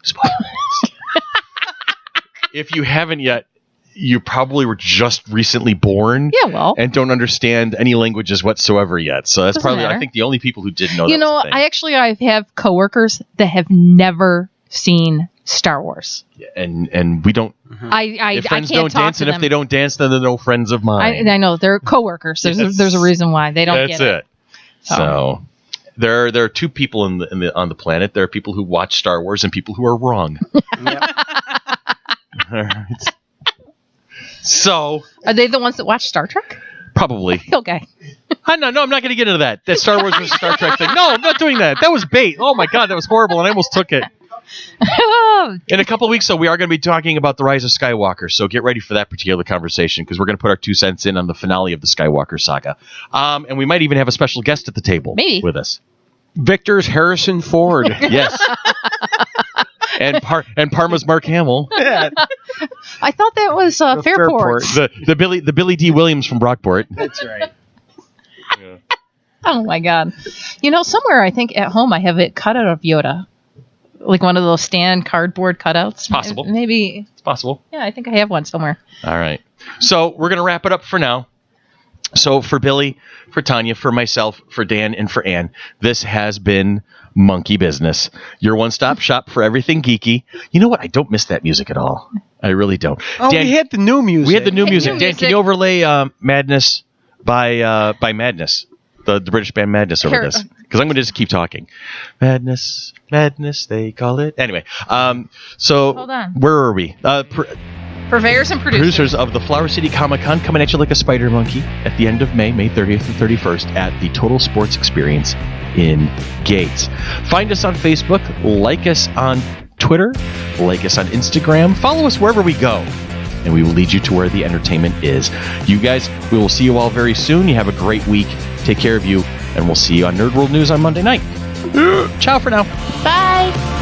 B: If you haven't yet, you probably were just recently born.
D: Yeah, well,
B: and don't understand any languages whatsoever yet. So that's probably I think the only people who didn't know.
D: I have coworkers that have never seen Star Wars.
B: And we don't.
D: If friends
B: don't dance, and if they don't dance, then they're no friends of mine.
D: I know they're coworkers. There's a reason why they don't get it. That's it.
B: So there are two people on the planet. There are people who watch Star Wars and people who are wrong. All right. So
D: are they the ones that watch Star Trek?
B: Probably.
D: Okay.
B: No, I'm not going to get into that. That Star Wars versus Star Trek thing. No, I'm not doing that. That was bait. Oh my God, that was horrible, and I almost took it. In a couple of weeks, we are going to be talking about the Rise of Skywalker. So get ready for that particular conversation because we're going to put our 2 cents in on the finale of the Skywalker saga, and we might even have a special guest at the table with us.
C: Victor's Harrison Ford.
B: Yes. And Parma's Mark Hamill.
C: Yeah.
D: I thought that was Fairport.
B: The Billy D. Williams from Brockport.
C: That's right.
B: Yeah.
D: Oh my God! Somewhere I think at home I have it cut out of Yoda, like one of those stand cardboard cutouts.
B: It's possible.
D: Maybe
B: it's possible.
D: Yeah, I think I have one somewhere.
B: All right. So we're gonna wrap it up for now. So for Billy, for Tanya, for myself, for Dan, and for Ann, this has been Monkey Business, your one-stop shop for everything geeky. You know what? I don't miss that music at all. I really don't.
C: Oh, Dan, we had the new music.
B: We had the new music. Dan, can you overlay Madness by Madness, the British band Madness over this? Because I'm going to just keep talking. Madness, they call it. Anyway, so
D: hold on.
B: Where are we?
D: Purveyors and
B: producers of the Flower City Comic-Con coming at you like a spider monkey at the end of May 30th and 31st at the Total Sports Experience in Gates. Find us on Facebook, like us on Twitter, like us on Instagram, follow us wherever we go, and we will lead you to where the entertainment is. You guys, we will see you all very soon. You have a great week. Take care of you, and we'll see you on Nerd World News on Monday night. Ciao for now.
D: Bye.